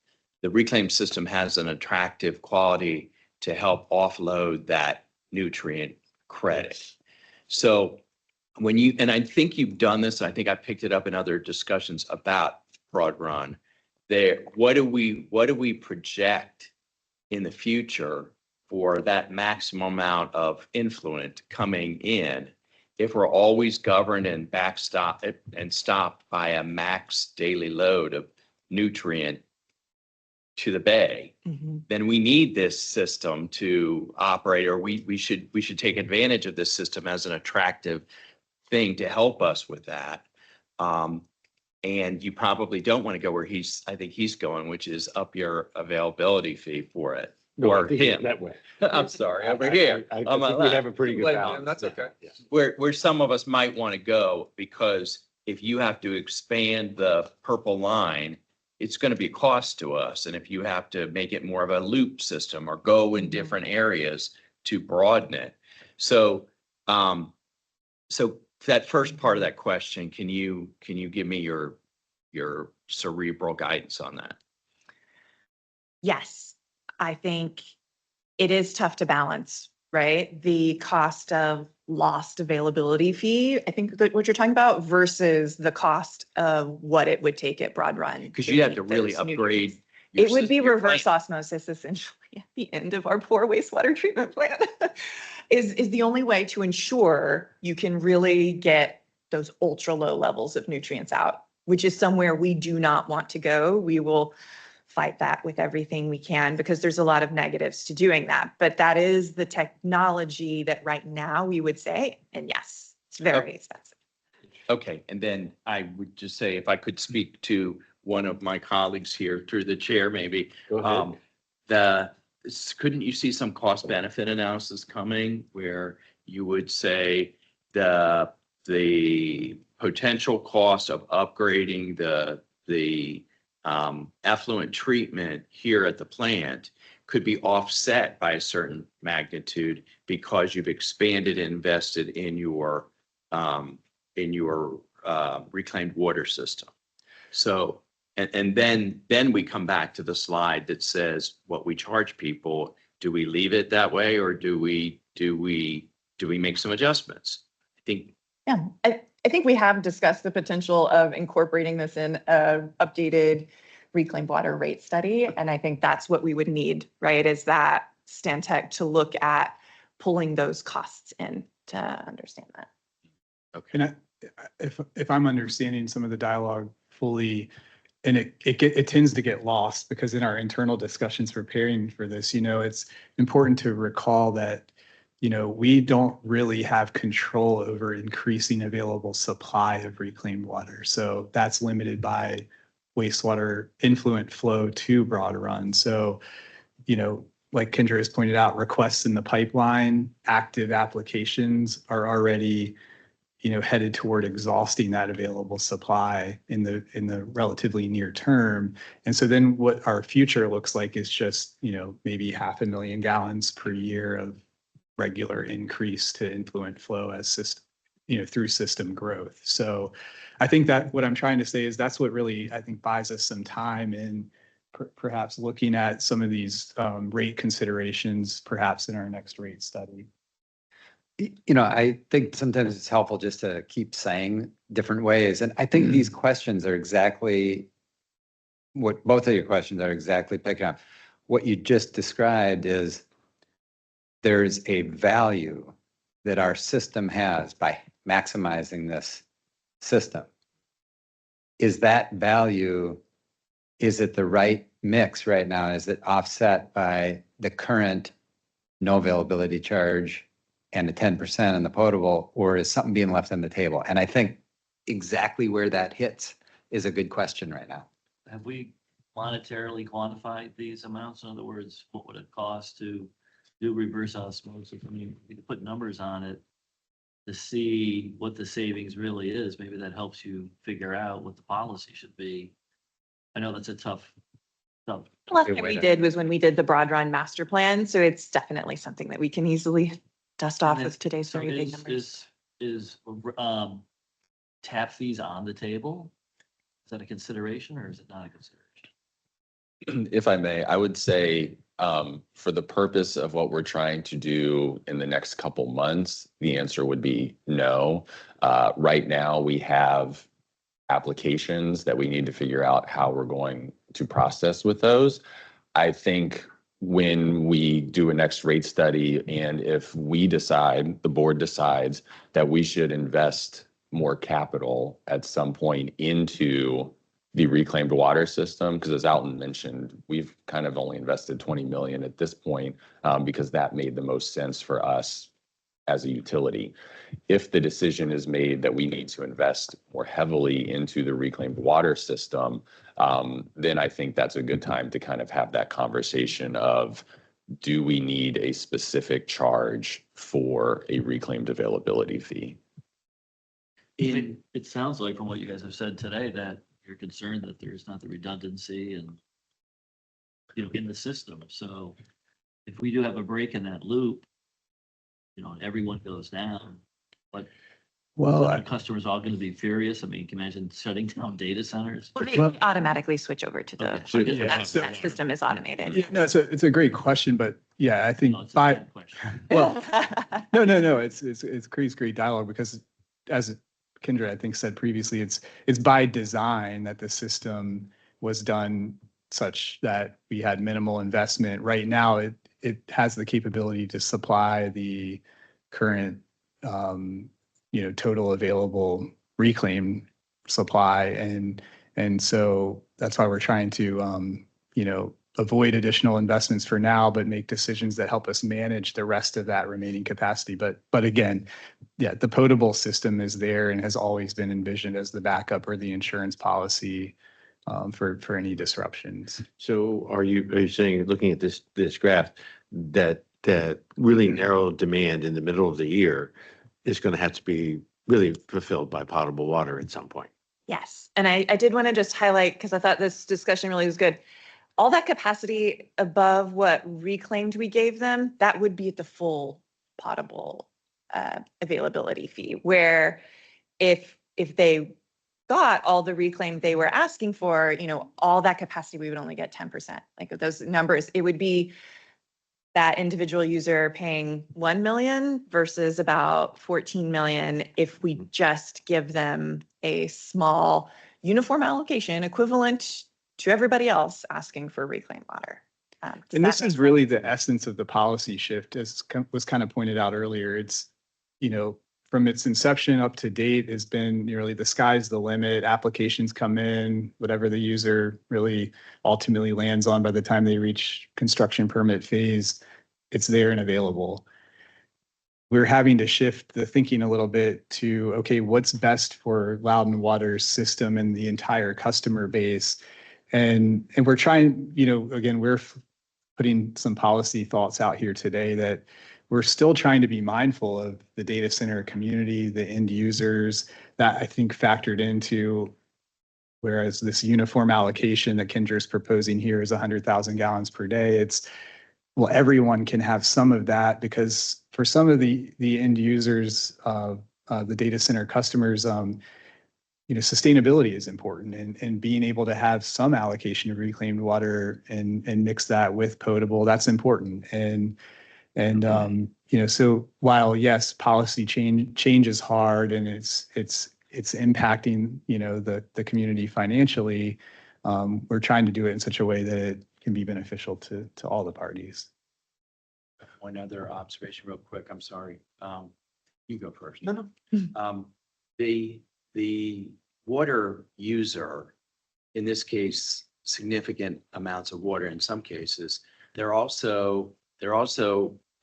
The reclaim system has an attractive quality to help offload that nutrient credit. So when you, and I think you've done this, I think I picked it up in other discussions about broad run there. What do we project in the future for that maximum amount of influent coming in if we're always governed and backstop and stopped by a max daily load of nutrient to the bay? Then we need this system to operate, or we should take advantage of this system as an attractive thing to help us with that. And you probably don't want to go where I think he's going, which is up your availability fee for it. Or him. That way. I'm sorry, over here. I on my think we'd left. have a pretty good Blame balance. him, that's okay. Where some of us might want to go, because if you have to expand the purple line, it's going to be a cost to us. And if you have to make it more of a loop system or go in different areas to broaden it. So, so that first part of that question, can you give me your cerebral guidance on that? Yes, I think it is tough to balance, right? The cost of lost availability fee, I think that what you're talking about, versus the cost of what it would take at Broad Run. Because you have to meet really those nutrients. upgrade. It would be your reverse plant. osmosis essentially at the end of our poor wastewater treatment plant is the only way to ensure you can really get those ultra low levels of nutrients out, which is somewhere we do not want to go. We will fight that with everything we can because there's a lot of negatives to doing that. But that is the technology that right now we would say, and yes, it's very expensive. Okay, and then I would just say, if I could speak to one of my colleagues here through the chair, maybe. Go ahead. Couldn't you see some cost benefit analysis coming where you would say the potential cost of upgrading the effluent treatment here at the plant could be offset by a certain magnitude because you've expanded and invested in your reclaimed water system. So, and then we come back to the slide that says what we charge people. Do we leave it that way, or do we make some adjustments? I think. Yeah, I think we have discussed the potential of incorporating this in a updated reclaimed water rate study. And I think that's what we would need, right? Is that Stantec to look at pulling those costs in to understand that. Okay. And if I'm understanding some of the dialogue fully, and it tends to get lost because in our internal discussions preparing for this, it's important to recall that, we don't really have control over increasing available supply of reclaimed water. So that's limited by wastewater influent flow to Broad Run. So, like Kendra has pointed out, requests in the pipeline, active applications are already headed toward exhausting that available supply in the relatively near term. And so then what our future looks like is just, maybe 500,000 gallons per year of regular increase to influent flow as system, through system growth. So I think that what I'm trying to say is that's what really, I think, buys us some time in perhaps looking at some of these rate considerations, perhaps in our next rate study. I think sometimes it's helpful just to keep saying different ways. And I think these questions are exactly what both of your questions are exactly picking up. What you just described is there's a value that our system has by maximizing this system. Is that value, is it the right mix right now? Is it offset by the current no availability charge and the 10% on the potable, or is something being left on the table? And I think exactly where that hits is a good question right now. Have we monetarily quantified these amounts? In other words, what would it cost to do reverse osmosis? I mean, we could put numbers on it to see what the savings really is. Maybe that helps you figure out what the policy should be. I know that's a tough. The last Good time way we to- did was when we did the broad run master plan, so it's definitely something that we can easily dust off And with today's So very big numbers. is tap fees on the table? Is that a consideration or is it not a consideration? If I may, I would say, for the purpose of what we're trying to do in the next couple months, the answer would be no. Right now, we have applications that we need to figure out how we're going to process with those. I think when we do a next rate study, and if we decide, the board decides that we should invest more capital at some point into the reclaimed water system, because as Alton mentioned, we've kind of only invested 20 million at this point, because that made the most sense for us as a utility. If the decision is made that we need to invest more heavily into the reclaimed water system, then I think that's a good time to kind of have that conversation of, do we need a specific charge for a reclaimed availability fee? It sounds like from what you guys have said today that you're concerned that there's not the redundancy and, in the system. So if we do have a break in that loop, and everyone goes down, but Well, the customers all going to be furious. I mean, can you imagine shutting down data centers? They Well- automatically switch over to the, Okay, so I guess Yeah, that's- that system is automated. yeah, no, it's a great question, but yeah, I think No, it's a by, bad question. well, no, it's creates great dialogue because as Kendra, I think, said previously, it's by design that the system was done such that we had minimal investment. Right now, it has the capability to supply the current, total available reclaim supply. And so that's why we're trying to, avoid additional investments for now, but make decisions that help us manage the rest of that remaining capacity. But again, yeah, the potable system is there and has always been envisioned as the backup or the insurance policy for any disruptions. So are you saying, looking at this graph, that really narrow demand in the middle of the year is going to have to be really fulfilled by potable water at some point? Yes, and I did want to just highlight, because I thought this discussion really was good. All that capacity above what reclaimed we gave them, that would be at the full potable availability fee, where if they got all the reclaimed they were asking for, all that capacity, we would only get 10%. Like with those numbers, it would be that individual user paying 1 million versus about 14 million if we just give them a small uniform allocation equivalent to everybody else asking for reclaimed water. And this is really the essence of the policy shift, as was kind of pointed out earlier. It's, from its inception up to date has been nearly the sky's the limit. Applications come in, whatever the user really ultimately lands on by the time they reach construction permit phase, it's there and available. We're having to shift the thinking a little bit to, okay, what's best for Loudon Water's system and the entire customer base? And we're trying, again, we're putting some policy thoughts out here today that we're still trying to be mindful of the data center community, the end users, that I think factored into, whereas this uniform allocation that Kendra's proposing here is 100,000 gallons per day. It's, well, everyone can have some of that, because for some of the end users, the data center customers, sustainability is important, and being able to have some allocation of reclaimed water and mix that with potable, that's important. And so while yes, policy change is hard and it's impacting, the community financially, we're trying to do it in such a way that it can be beneficial to all the parties. One other observation real quick, I'm sorry. You go first. No. The water user, in this case, significant amounts of water in some cases, they're also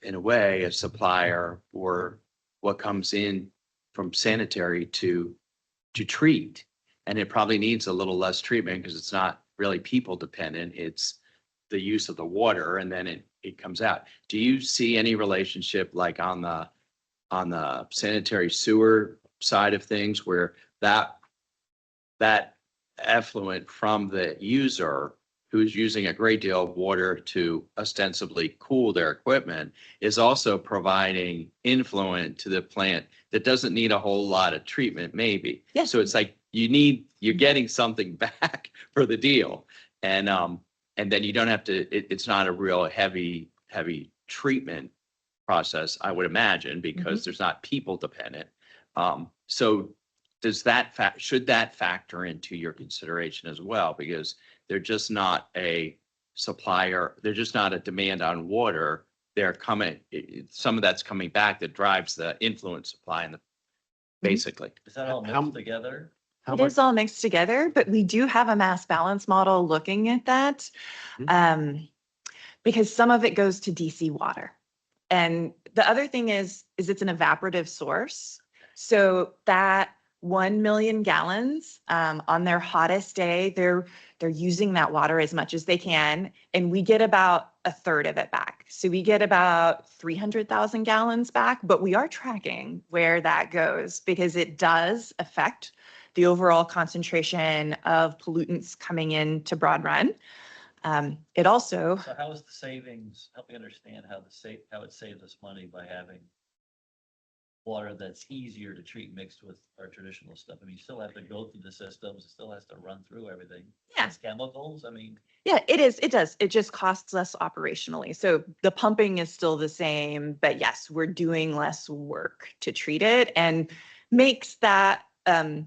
in a way a supplier for what comes in from sanitary to treat. And it probably needs a little less treatment because it's not really people dependent. It's the use of the water and then it comes out. Do you see any relationship like on the sanitary sewer side of things where that effluent from the user who's using a great deal of water to ostensibly cool their equipment is also providing influent to the plant that doesn't need a whole lot of treatment, maybe? Yes. So it's like you're getting something back for the deal. And then you don't have to, it's not a real heavy treatment process, I would imagine, because there's not people dependent. So should that factor into your consideration as well? Because they're just not a supplier, they're just not a demand on water. They're coming, some of that's coming back that drives the influence supply and basically. Is that all How- mixed together? How It much? is all mixed together, but we do have a mass balance model looking at that. Because some of it goes to DC water. And the other thing is it's an evaporative source. So that 1 million gallons on their hottest day, they're using that water as much as they can. And we get about a third of it back. So we get about 300,000 gallons back, but we are tracking where that goes because it does affect the overall concentration of pollutants coming into Broad Run. It also, So how is the savings, help me understand how it saves us money by having water that's easier to treat mixed with our traditional stuff? I mean, you still have to go through the systems, it still has to run through everything. Yeah. It's chemicals, I mean. yeah, it is. It does. It just costs less operationally. So the pumping is still the same, but yes, we're doing less work to treat it and makes that, how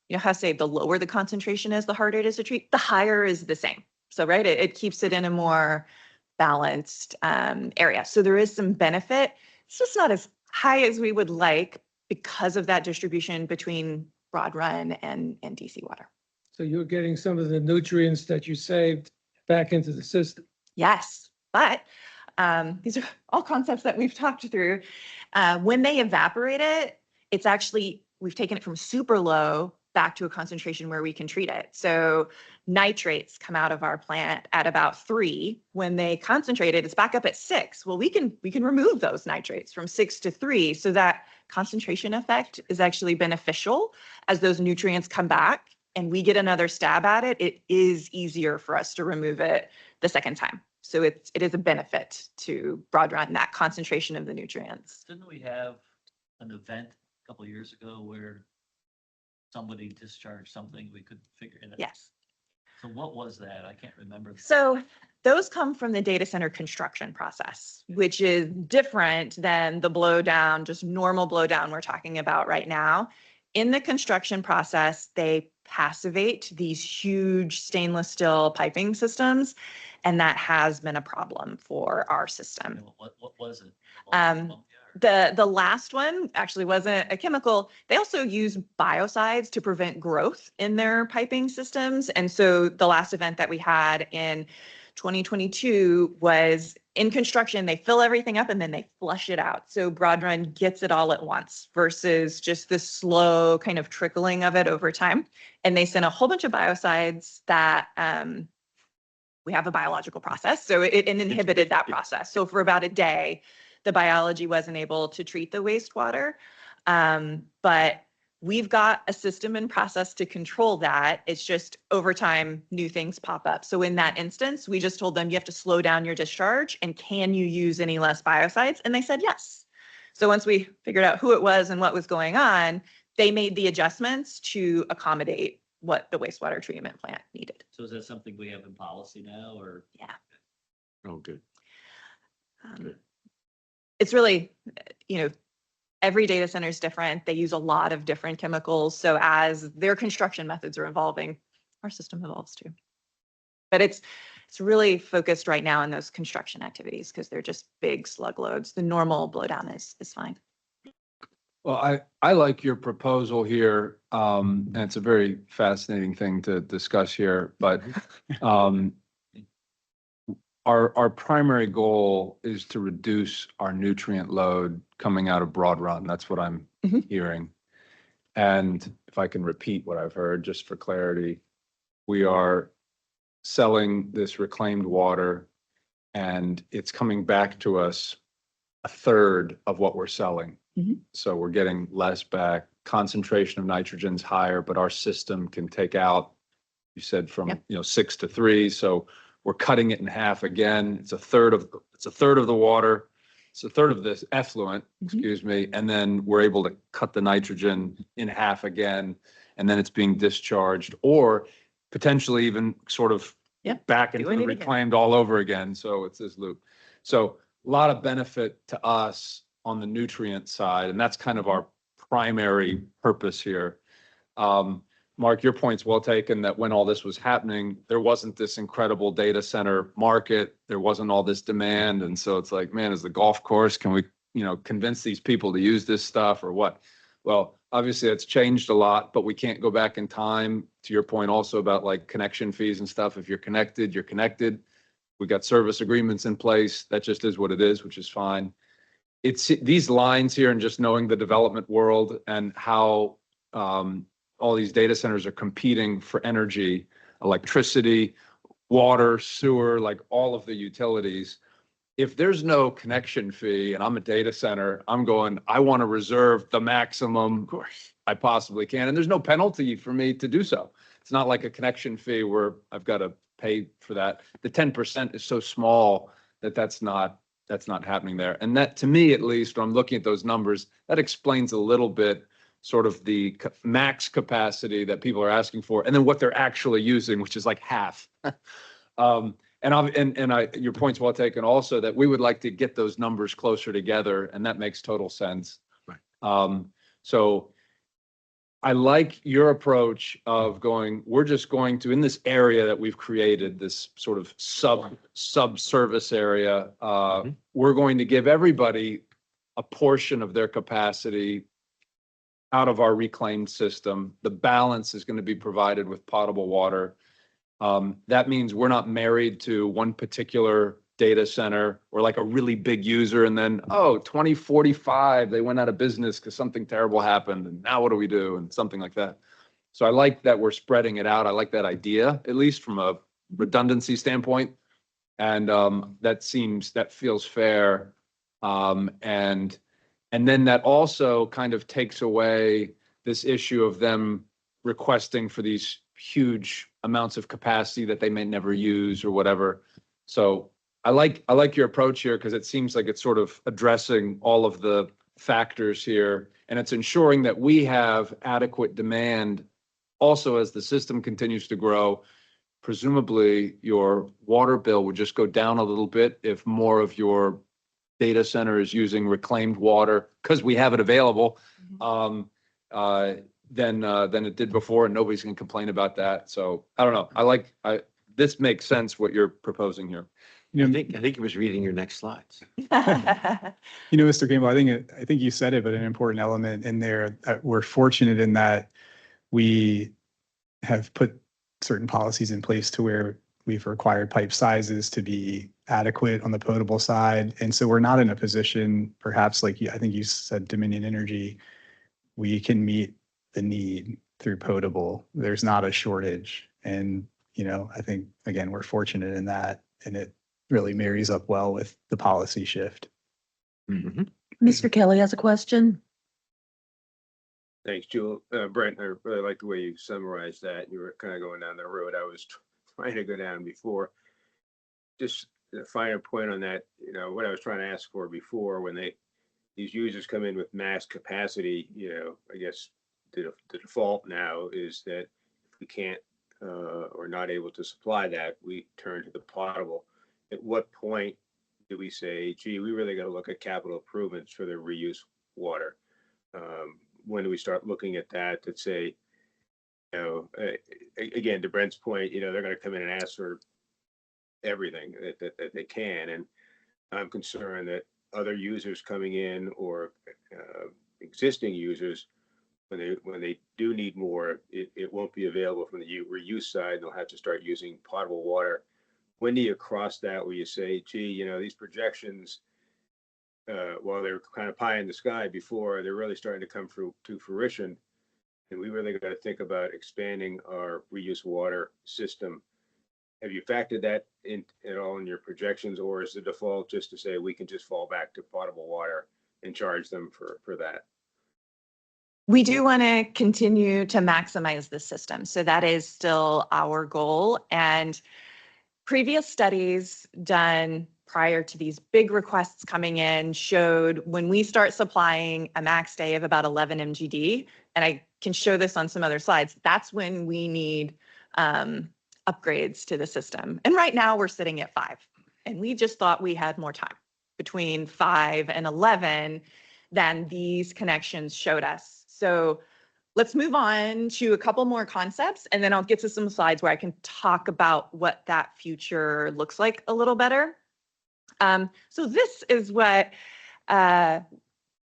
to say, the lower the concentration is, the harder it is to treat, the higher is the same. So, right, it keeps it in a more balanced area. So there is some benefit. It's just not as high as we would like because of that distribution between Broad Run and DC water. So you're getting some of the nutrients that you saved back into the system. Yes, but these are all concepts that we've talked through. When they evaporate it, it's actually, we've taken it from super low back to a concentration where we can treat it. So nitrates come out of our plant at about 3. When they concentrate it, it's back up at 6. Well, we can remove those nitrates from 6 to 3. So that concentration effect is actually beneficial as those nutrients come back and we get another stab at it. It is easier for us to remove it the second time. So it is a benefit to Broad Run, that concentration of the nutrients. Didn't we have an event a couple of years ago where somebody discharged something we could figure it out? Yes. So what was that? I can't remember. So those come from the data center construction process, which is different than the blowdown, just normal blowdown we're talking about right now. In the construction process, they passivate these huge stainless steel piping systems, and that has been a problem for our system. What was it? The last one actually wasn't a chemical. They also use biocides to prevent growth in their piping systems. And so the last event that we had in 2022 was in construction, they fill everything up and then they flush it out. So Broad Run gets it all at once versus just the slow kind of trickling of it over time. And they sent a whole bunch of biocides that we have a biological process. So it inhibited that process. So for about a day, the biology wasn't able to treat the wastewater. But we've got a system and process to control that. It's just over time, new things pop up. So in that instance, we just told them you have to slow down your discharge and can you use any less biocides? And they said yes. So once we figured out who it was and what was going on, they made the adjustments to accommodate what the wastewater treatment plant needed. So is that something we have in policy now or? Yeah. Oh, good. It's really, every data center is different. They use a lot of different chemicals. So as their construction methods are evolving, our system evolves too. But it's really focused right now on those construction activities because they're just big slug loads. The normal blowdown is fine. Well, I like your proposal here, and it's a very fascinating thing to discuss here, but our primary goal is to reduce our nutrient load coming out of Broad Run. That's what I'm hearing. And if I can repeat what I've heard, just for clarity, we are selling this reclaimed water and it's coming back to us a third of what we're selling. So we're getting less back. Concentration of nitrogen's higher, but our system can take out, you said from, 6 to 3. So we're cutting it in half again. It's a third of the water. It's a third of this effluent, excuse me. And then we're able to cut the nitrogen in half again. And then it's being discharged or potentially even sort of back into the reclaimed all over again. So it's this loop. So a lot of benefit to us on the nutrient side. And that's kind of our primary purpose here. Mark, your point's well taken that when all this was happening, there wasn't this incredible data center market. There wasn't all this demand. And so it's like, man, is the golf course, can we, convince these people to use this stuff or what? Well, obviously it's changed a lot, but we can't go back in time. To your point also about like connection fees and stuff. If you're connected, you're connected. We got service agreements in place. That just is what it is, which is fine. It's these lines here and just knowing the development world and how all these data centers are competing for energy, electricity, water, sewer, like all of the utilities. If there's no connection fee and I'm a data center, I'm going, I want to reserve the maximum I possibly can. And there's no penalty for me to do so. It's not like a connection fee where I've got to pay for that. The 10% is so small that that's not happening there. And that, to me, at least, when I'm looking at those numbers, that explains a little bit sort of the max capacity that people are asking for, and then what they're actually using, which is like half. Your point's well taken also that we would like to get those numbers closer together, and that makes total sense. Right. So I like your approach of going, we're just going to, in this area that we've created, this sort of sub-service area, we're going to give everybody a portion of their capacity out of our reclaimed system. The balance is going to be provided with potable water. That means we're not married to one particular data center or like a really big user and then, 2045, they went out of business because something terrible happened. And now what do we do? And something like that. So I like that we're spreading it out. I like that idea, at least from a redundancy standpoint. And that feels fair. And then that also kind of takes away this issue of them requesting for these huge amounts of capacity that they may never use or whatever. So I like your approach here because it seems like it's sort of addressing all of the factors here, and it's ensuring that we have adequate demand also as the system continues to grow. Presumably your water bill would just go down a little bit if more of your data center is using reclaimed water because we have it available than it did before, and nobody's going to complain about that. So I don't know. This makes sense what you're proposing here. I think it was reading your next slides. Mr. Campbell, I think you said it, but an important element in there, we're fortunate in that we have put certain policies in place to where we've required pipe sizes to be adequate on the potable side. And so we're not in a position, perhaps like I think you said, Dominion Energy, we can meet the need through potable. There's not a shortage. And, I think, again, we're fortunate in that, and it really marries up well with the policy shift. Mr. Kelly has a question. Thanks, Jewel. Brent, I really like the way you summarized that. You were kind of going down the road I was trying to go down before. Just a finer point on that, what I was trying to ask for before when these users come in with max capacity, I guess the default now is that if we can't or not able to supply that, we turn to the potable. At what point do we say, gee, we really got to look at capital improvements for the reuse water? When do we start looking at that to say, Again, to Brent's point, they're going to come in and ask for everything that they can. And I'm concerned that other users coming in or existing users, when they do need more, it won't be available from the reuse side. They'll have to start using potable water. When do you cross that where you say, gee, these projections, while they're kind of pie in the sky before, they're really starting to come to fruition. And we really got to think about expanding our reuse water system. Have you factored that in at all in your projections, or is the default just to say we can just fall back to potable water and charge them for that? We do want to continue to maximize the system. So that is still our goal. And previous studies done prior to these big requests coming in showed when we start supplying a max day of about 11 MGD, and I can show this on some other slides, that's when we need upgrades to the system. And right now we're sitting at 5. And we just thought we had more time between 5 and 11 than these connections showed us. So let's move on to a couple more concepts, and then I'll get to some slides where I can talk about what that future looks like a little better. So this is what,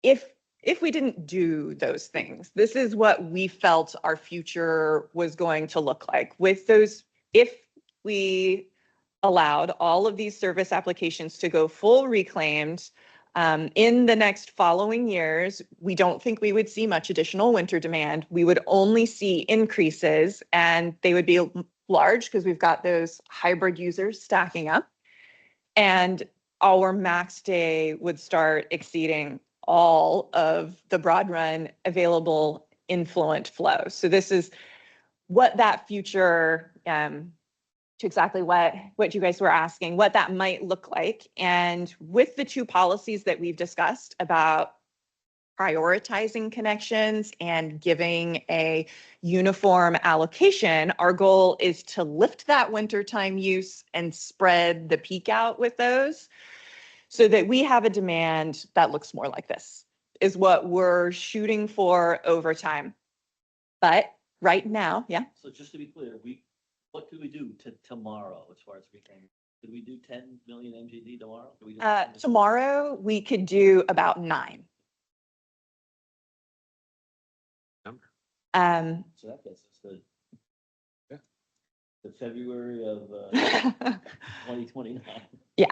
if we didn't do those things, this is what we felt our future was going to look like. With those, if we allowed all of these service applications to go full reclaimed, in the next following years, we don't think we would see much additional winter demand. We would only see increases, and they would be large because we've got those hybrid users stacking up. And our max day would start exceeding all of the broad run available influent flow. So this is what that future, to exactly what you guys were asking, what that might look like. And with the two policies that we've discussed about prioritizing connections and giving a uniform allocation, our goal is to lift that wintertime use and spread the peak out with those so that we have a demand that looks more like this, is what we're shooting for over time. But right now, yeah. So just to be clear, what could we do tomorrow as far as reclaiming? Could we do 10 million MGD tomorrow? Could we do Tomorrow we could do about 9. So that gets us to Yeah. the February of 2029. Yeah.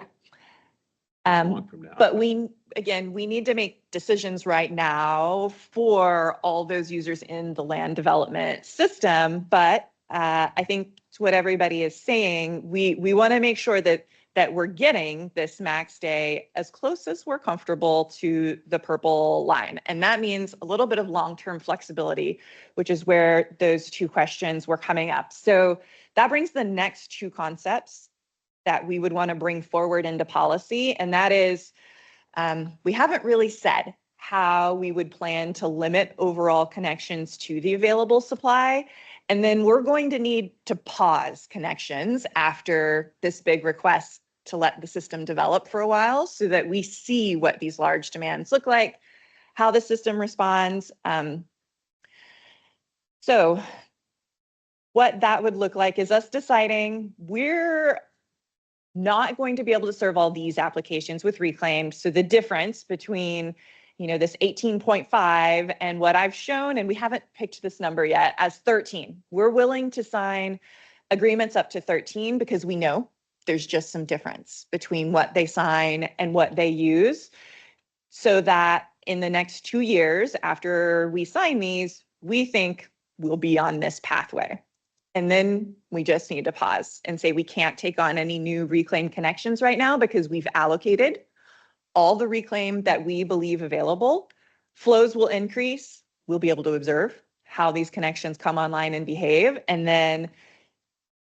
Long from now. But we need to make decisions right now for all those users in the land development system. But I think it's what everybody is saying. We want to make sure that we're getting this max day as close as we're comfortable to the purple line. And that means a little bit of long-term flexibility, which is where those two questions were coming up. So that brings the next two concepts that we would want to bring forward into policy. And that is, we haven't really said how we would plan to limit overall connections to the available supply. And then we're going to need to pause connections after this big request to let the system develop for a while so that we see what these large demands look like, how the system responds. So what that would look like is us deciding we're not going to be able to serve all these applications with reclaimed. So the difference between, this 18.5 and what I've shown, and we haven't picked this number yet, as 13. We're willing to sign agreements up to 13 because we know there's just some difference between what they sign and what they use, so that in the next 2 years after we sign these, we think we'll be on this pathway. And then we just need to pause and say we can't take on any new reclaimed connections right now because we've allocated all the reclaim that we believe available. Flows will increase. We'll be able to observe how these connections come online and behave. And then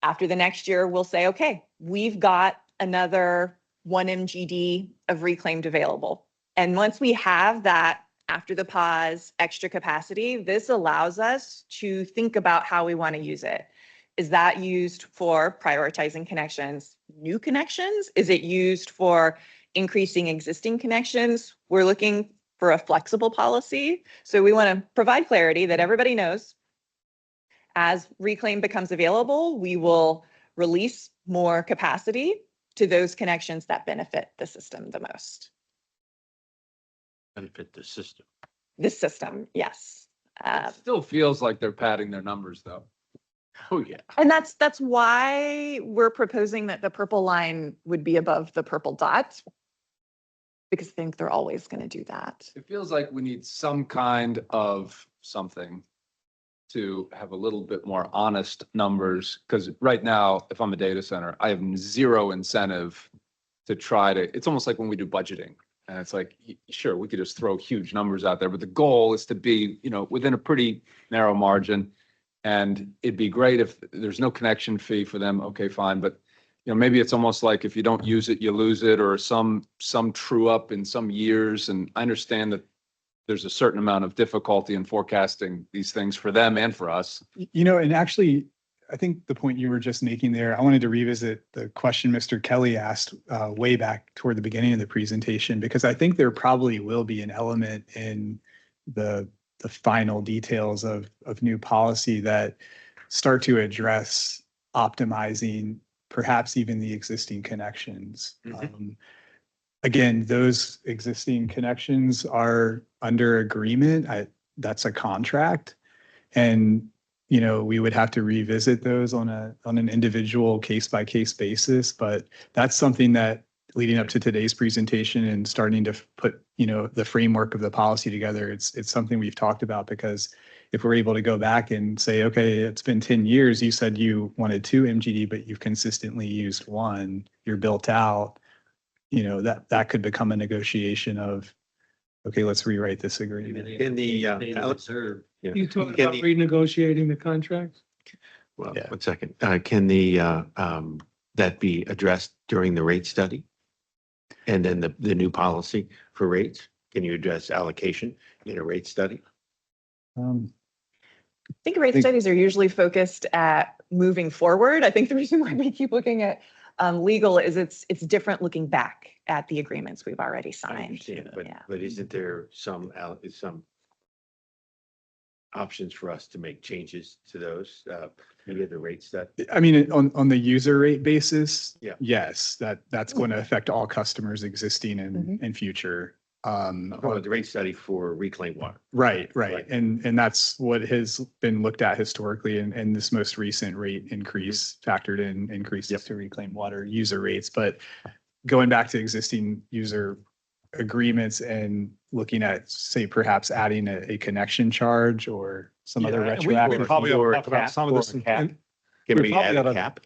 after the next year, we'll say, okay, we've got another 1 MGD of reclaimed available. And once we have that, after the pause, extra capacity, this allows us to think about how we want to use it. Is that used for prioritizing connections, new connections? Is it used for increasing existing connections? We're looking for a flexible policy. So we want to provide clarity that everybody knows. as reclaim becomes available, we will release more capacity to those connections that benefit the system the most. Benefit the system. This system, yes. It still feels like they're padding their numbers though. Oh, yeah. And that's why we're proposing that the purple line would be above the purple dot. Because I think they're always going to do that. It feels like we need some kind of something to have a little bit more honest numbers. Because right now, if I'm a data center, I have zero incentive to try to, it's almost like when we do budgeting. And it's like, sure, we could just throw huge numbers out there, but the goal is to be, within a pretty narrow margin. And it'd be great if there's no connection fee for them. Okay, fine. But maybe it's almost like if you don't use it, you lose it, or some true up in some years. And I understand that there's a certain amount of difficulty in forecasting these things for them and for us. And actually, I think the point you were just making there, I wanted to revisit the question Mr. Kelly asked way back toward the beginning of the presentation, because I think there probably will be an element in the final details of new policy that start to address optimizing perhaps even the existing connections. Again, those existing connections are under agreement. That's a contract. And, we would have to revisit those on an individual case by case basis. But that's something that leading up to today's presentation and starting to put, the framework of the policy together, it's something we've talked about, because if we're able to go back and say, okay, it's been 10 years, you said you wanted 2 MGD, but you've consistently used 1, you're built out, that could become a negotiation of, okay, let's rewrite this agreement. In the, Reserve. You talking Can about the- renegotiating the contract? well, Yeah. 1 second. Can that be addressed during the rate study? And then the new policy for rates? Can you address allocation in a rate study? I think rate studies are usually focused at moving forward. I think the reason why we keep looking at legal is it's different looking back at the agreements we've already I signed. understand, Yeah. but isn't there some options for us to make changes to those, via the rate study? I mean, on the user rate basis, Yeah. yes, that's going to affect all customers existing Mhm. and future. Or the rate study for reclaimed water. Right. Right. And that's what has been looked at historically, and this most recent rate increase factored in increases to reclaimed water user rates. But going back to existing user agreements and looking at, say, perhaps adding a connection charge or some other Yeah, we retroactive. probably ought Or to a talk about cap, some of or this. a cap. and Can we we probably add a oughta- cap?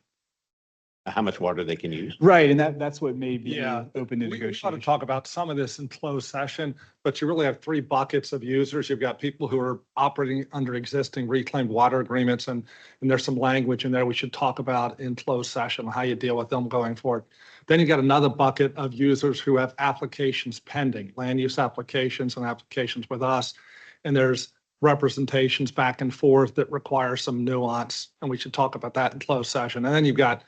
How much water they can use? Right, and that's what may be Yeah, open to we ought negotiation. to talk about some of this in closed session, but you really have 3 buckets of users. You've got people who are operating under existing reclaimed water agreements, and there's some language in there we should talk about in closed session, how you deal with them going forward. Then you got another bucket of users who have applications pending, land use applications and applications with us. And there's representations back and forth that require some nuance, and we should talk about that in closed session. And then you've got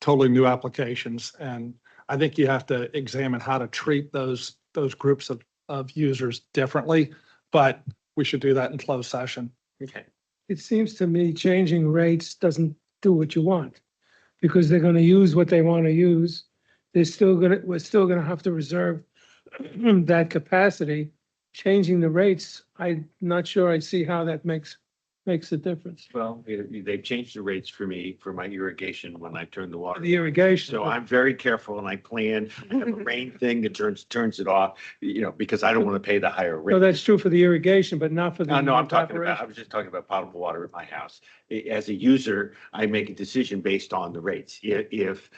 totally new applications. And I think you have to examine how to treat those groups of users differently, but we should do that in closed session. Okay. It seems to me changing rates doesn't do what you want, because they're gonna use what they want to use. We're still gonna have to reserve that capacity. Changing the rates, I'm not sure I see how that makes a difference. Well, they've changed the rates for me for my irrigation when I turn the water. The irrigation. So I'm very careful and I plan, I have a rain thing that turns it off, because I don't want to pay the higher No, rate. that's true for the irrigation, but not for the. No, I'm talking about, I evaporation. was just talking about potable water at my house. As a user, I make a decision based on the rates. If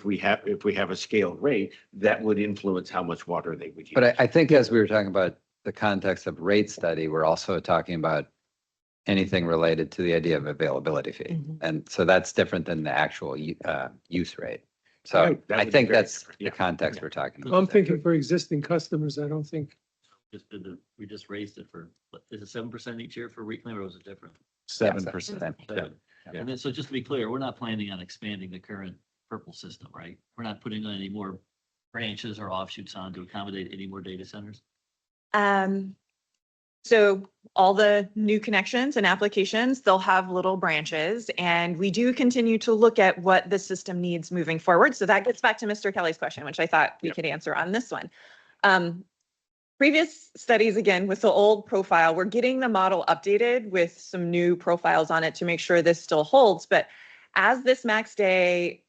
we have a scaled rate, that would influence how much water they would use. But I think as we were talking about the context of rate study, we're also talking about anything related to the idea of availability fee. Mhm. And so that's different than the actual use rate. So Right, that I would be think very that's different, the yeah. context Yeah. we're talking I'm about. thinking for existing customers, I don't think. We just raised it for, is it 7% each year for reclaim, or was it different? 7%. Seven. Yeah. And then, so just to be clear, we're not planning on expanding the current purple system, right? We're not putting on any more branches or offshoots on to accommodate any more data centers? So all the new connections and applications, they'll have little branches, and we do continue to look at what the system needs moving forward. So that gets back to Mr. Kelly's question, which I thought we could answer on this one. Previous studies, again, with the old profile, we're getting the model updated with some new profiles on it to make sure this still holds. But as this max day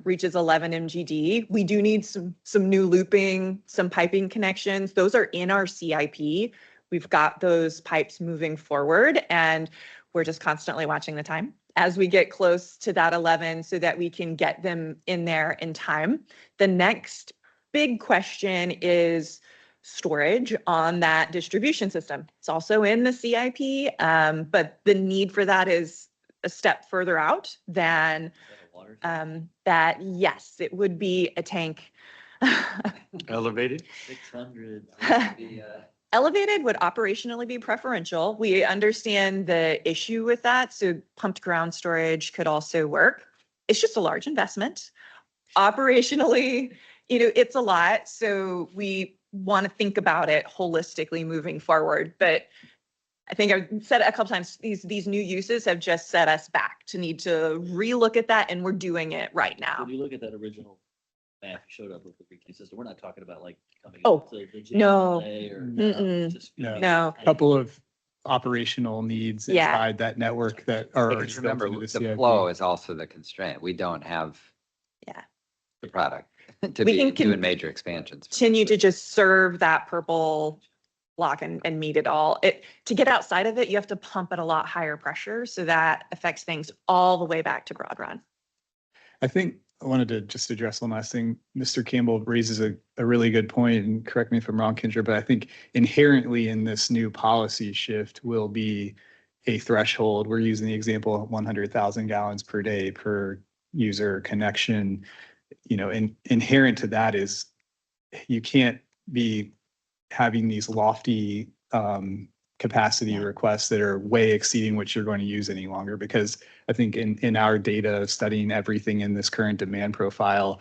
reaches 11 MGD, we do need some new looping, some piping connections. Those are in our CIP. We've got those pipes moving forward, and we're just constantly watching the time as we get close to that 11 so that we can get them in there in time. The next big question is storage on that distribution system. It's also in the CIP, but the need for that is a step further out than that. Yes, it would be a tank. Elevated? 600. Elevated would operationally be preferential. We understand the issue with that. So pumped ground storage could also work. It's just a large investment. Operationally, it's a lot. So we want to think about it holistically moving forward. But I think I've said it a couple times, these new uses have just set us back to need to relook at that, and we're doing it right now. When you look at that original map you showed up with the reclaim system, we're not talking about like coming Oh, up to the no. JLA or Mm-mm. just No. A couple of operational needs Yeah. inside that network that are already Because built remember, into the CIP. flow is also the constraint. We don't have Yeah. the product to We be can doing major expansions. Continue to just serve that purple block and meet it all. To get outside of it, you have to pump at a lot higher pressure. So that affects things all the way back to broad run. I think I wanted to just address one last thing. Mr. Campbell raises a really good point, and correct me if I'm wrong, Kendra, but I think inherently in this new policy shift will be a threshold. We're using the example of 100,000 gallons per day per user connection. Inherent to that is you can't be having these lofty capacity requests that are way exceeding what you're going to use any longer, because I think in our data studying everything in this current demand profile,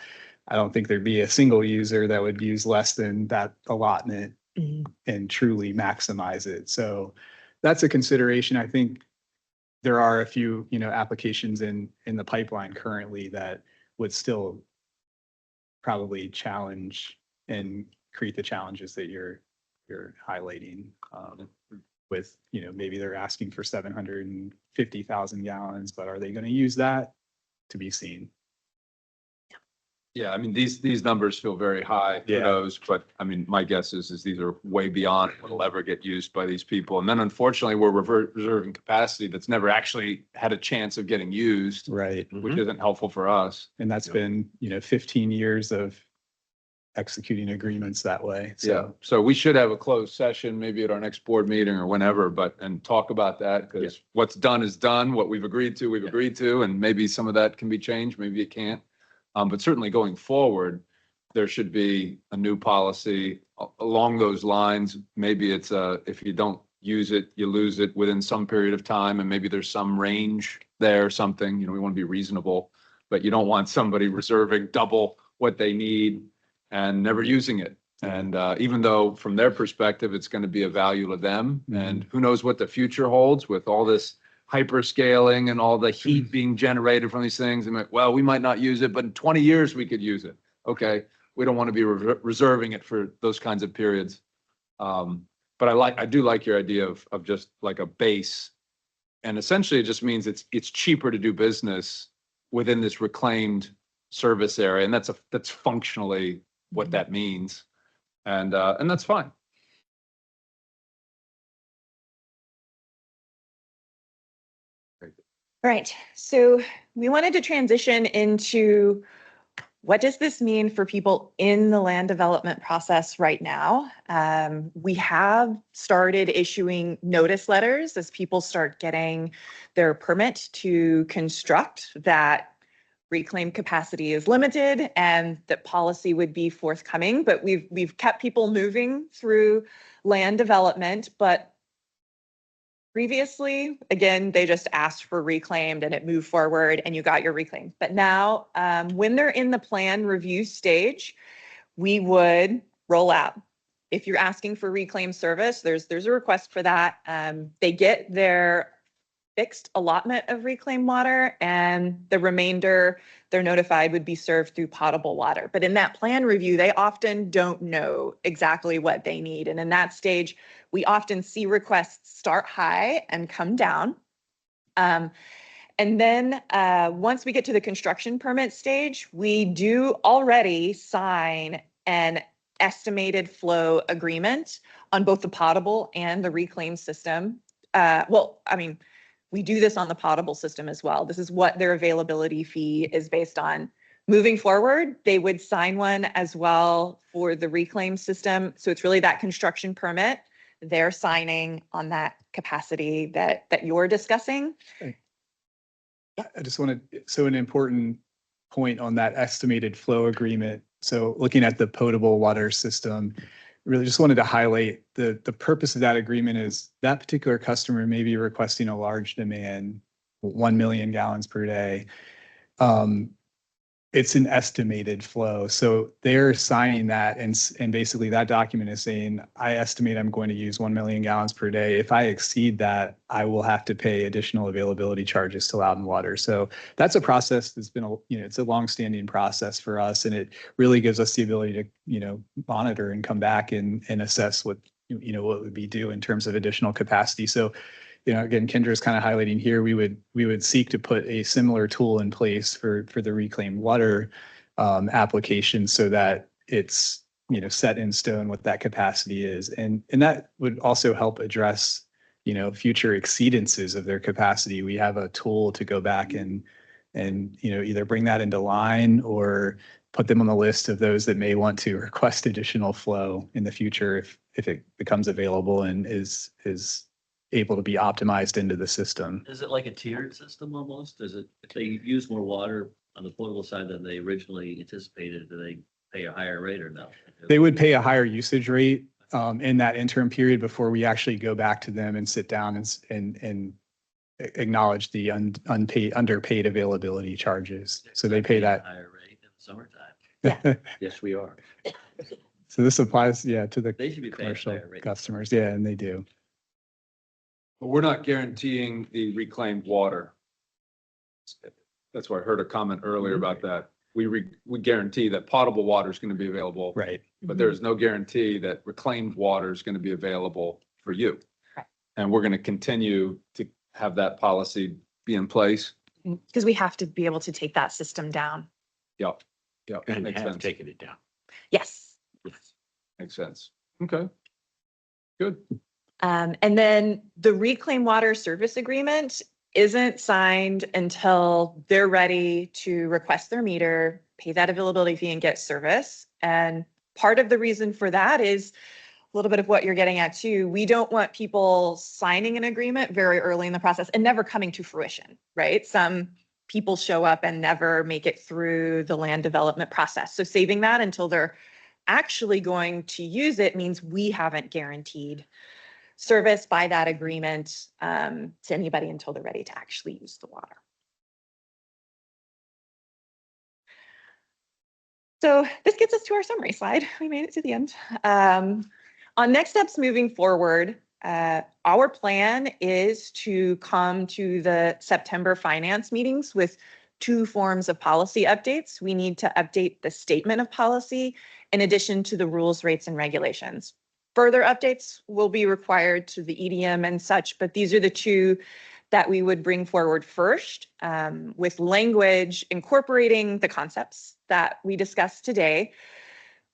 I don't think there'd be a single user that would use less than that allotment and truly maximize it. So that's a consideration. I think there are a few, applications in the pipeline currently that would still probably challenge and create the challenges that you're highlighting, with, maybe they're asking for 750,000 gallons, but are they going to use that? To be seen. Yeah, I mean, these numbers feel very high, who Yeah. knows, but I mean, my guess is these are way beyond what'll ever get used by these people. And then unfortunately, we're reserving capacity that's never actually had a chance of getting used, Right. which isn't helpful for us. And that's been, 15 years of executing agreements that way. Yeah, so we should have a closed session, maybe at our next board meeting or whenever, and talk about that, because what's done is done. What we've agreed to, and maybe some of that can be changed, maybe it can't. But certainly going forward, there should be a new policy along those lines. Maybe it's if you don't use it, you lose it within some period of time, and maybe there's some range there or something. We want to be reasonable, but you don't want somebody reserving double what they need and never using it. And even though from their perspective, it's going to be a value to them, and who knows what the future holds with all this hyperscaling and all the heat being generated from these things. And well, we might not use it, but in 20 years we could use it. Okay, we don't want to be reserving it for those kinds of periods. But I do like your idea of just like a base, and essentially it just means it's cheaper to do business within this reclaimed service area, and that's functionally what that means, and that's fine. All right, so we wanted to transition into what does this mean for people in the land development process right now? We have started issuing notice letters as people start getting their permit to construct, that reclaim capacity is limited and that policy would be forthcoming. But we've kept people moving through land development, but previously, again, they just asked for reclaimed and it moved forward and you got your reclaim. But now, when they're in the plan review stage, we would roll out if you're asking for reclaimed service, there's a request for that. They get their fixed allotment of reclaimed water, and the remainder they're notified would be served through potable water. But in that plan review, they often don't know exactly what they need. And in that stage, we often see requests start high and come down. And then once we get to the construction permit stage, we do already sign an estimated flow agreement on both the potable and the reclaimed system. We do this on the potable system as well. This is what their availability fee is based on. Moving forward, they would sign one as well for the reclaimed system. So it's really that construction permit. They're signing on that capacity that you're discussing. I just wanted, so an important point on that estimated flow agreement. So looking at the potable water system, really just wanted to highlight the purpose of that agreement is that particular customer may be requesting a large demand, 1 million gallons per day. It's an estimated flow. So they're signing that and basically that document is saying, I estimate I'm going to use 1 million gallons per day. If I exceed that, I will have to pay additional availability charges to Loudon Water. So that's a process that's been, it's a longstanding process for us. And it really gives us the ability to, monitor and come back and assess what would be due in terms of additional capacity. So again, Kendra is kind of highlighting here, we would seek to put a similar tool in place for the reclaimed water application so that it's, set in stone what that capacity is. And that would also help address, future exceedances of their capacity. We have a tool to go back and either bring that into line or put them on the list of those that may want to request additional flow in the future if it becomes available and is able to be optimized into the system. Is it like a tiered system almost? Is it, if they use more water on the potable side than they originally anticipated, do they pay a higher rate or no? They would pay a higher usage rate in that interim period before we actually go back to them and sit down and acknowledge the underpaid availability charges. So they pay that. Higher rate in the summertime. Yeah. Yes, we are. So this applies, to the They should be paying a commercial higher rate. customers. Yeah, and they do. But we're not guaranteeing the reclaimed water. That's why I heard a comment earlier about that. We guarantee that potable water is going to be available. Right. But there is no guarantee that reclaimed water is going to be available for you. Right. And we're going to continue to have that policy be in place. Because we have to be able to take that system down. Yep. Yep. And Makes have sense. taken it down. Yes. Makes sense. Okay. Good. And then the reclaimed water service agreement isn't signed until they're ready to request their meter, pay that availability fee and get service. And part of the reason for that is a little bit of what you're getting at too. We don't want people signing an agreement very early in the process and never coming to fruition, right? Some people show up and never make it through the land development process. So saving that until they're actually going to use it means we haven't guaranteed service by that agreement to anybody until they're ready to actually use the water. So this gets us to our summary slide. We made it to the end. On next steps moving forward, our plan is to come to the September finance meetings with 2 forms of policy updates. We need to update the statement of policy in addition to the rules, rates, and regulations. Further updates will be required to the EDM and such, but these are the 2 that we would bring forward first, with language incorporating the concepts that we discussed today.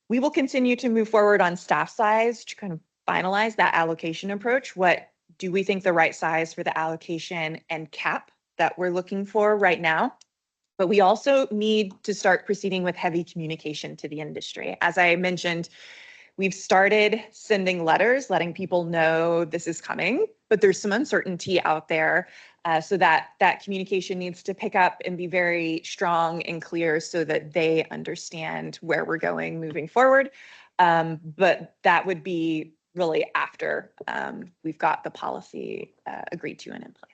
We will continue to move forward on staff size to kind of finalize that allocation approach. What do we think the right size for the allocation and cap that we're looking for right now? But we also need to start proceeding with heavy communication to the industry. As I mentioned, we've started sending letters, letting people know this is coming, but there's some uncertainty out there. So that communication needs to pick up and be very strong and clear so that they understand where we're going moving forward. But that would be really after we've got the policy agreed to and in place.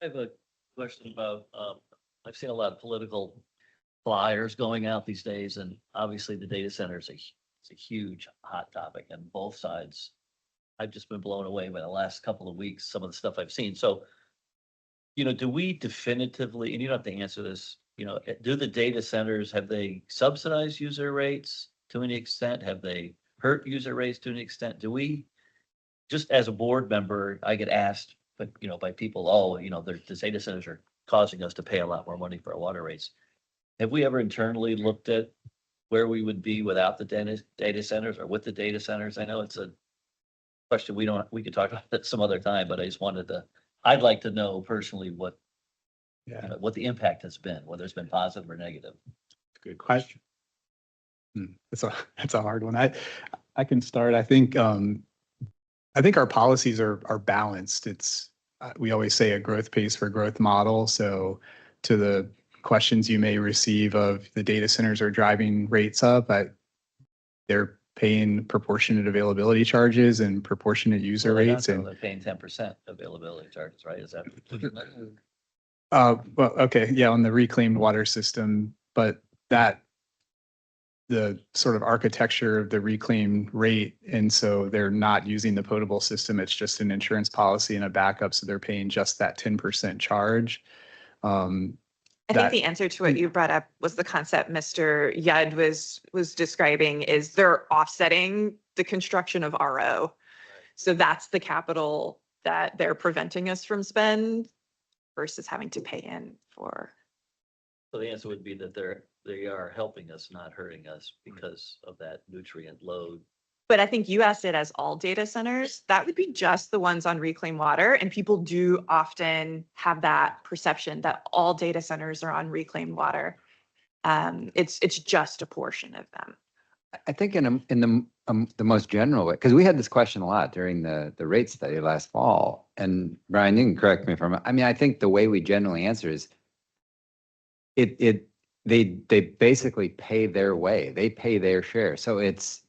I have a question about, I've seen a lot of political flyers going out these days, and obviously the data center is it's a huge hot topic on both sides. I've just been blown away by the last couple of weeks, some of the stuff I've seen. So, do we definitively, and you don't have to answer this, do the data centers, have they subsidized user rates to any extent? Have they hurt user rates to an extent? Do we, just as a board member, I get asked, but, by people, oh, the data centers are causing us to pay a lot more money for our water rates. Have we ever internally looked at where we would be without the data centers or with the data centers? I know it's a question we could talk about that some other time, but I just I'd like to know personally what the impact has been, whether it's been positive or negative. Good question. That's a hard one. I can start. I think our policies are balanced. We always say a growth pays for growth model. So to the questions you may receive of the data centers are driving rates up, they're paying proportionate availability charges and proportionate user Well, they're rates. not, though. And They're paying 10% availability charges, right? Is that? well, okay, yeah, on the reclaimed water system, but the sort of architecture of the reclaimed rate, and so they're not using the potable system. It's just an insurance policy and a backup, so they're paying just that 10% charge. I think the answer to what you brought up was the concept Mr. Yud was describing is they're offsetting the construction of RO. So that's the capital that they're preventing us from spend versus having to pay in for. So the answer would be that they are helping us, not hurting us because of that nutrient load. But I think you asked it as all data centers. That would be just the ones on reclaimed water. And people do often have that perception that all data centers are on reclaimed water. It's just a portion of them. I think in the most general way, because we had this question a lot during the rate study last fall. And Brian, you can correct me if I'm, I think the way we generally answer is they basically pay their way. They pay their share. So it's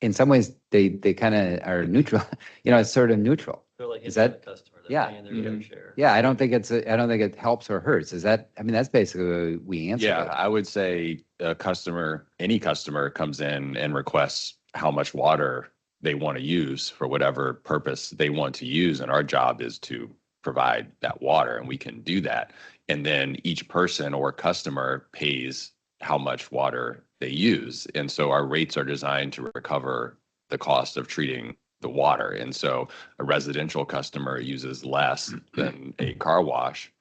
in some ways they kind of are neutral. It's sort of neutral. They're like Is any that- other customer, they're yeah. paying their fair share. Yeah, I don't think it helps or hurts. Is that, that's basically what we answer. Yeah, I would say any customer comes in and requests how much water they want to use for whatever purpose they want to use. And our job is to provide that water, and we can do that. And then each person or customer pays how much water they use. And so our rates are designed to recover the cost of treating the water. And so a residential customer uses less than a car wash.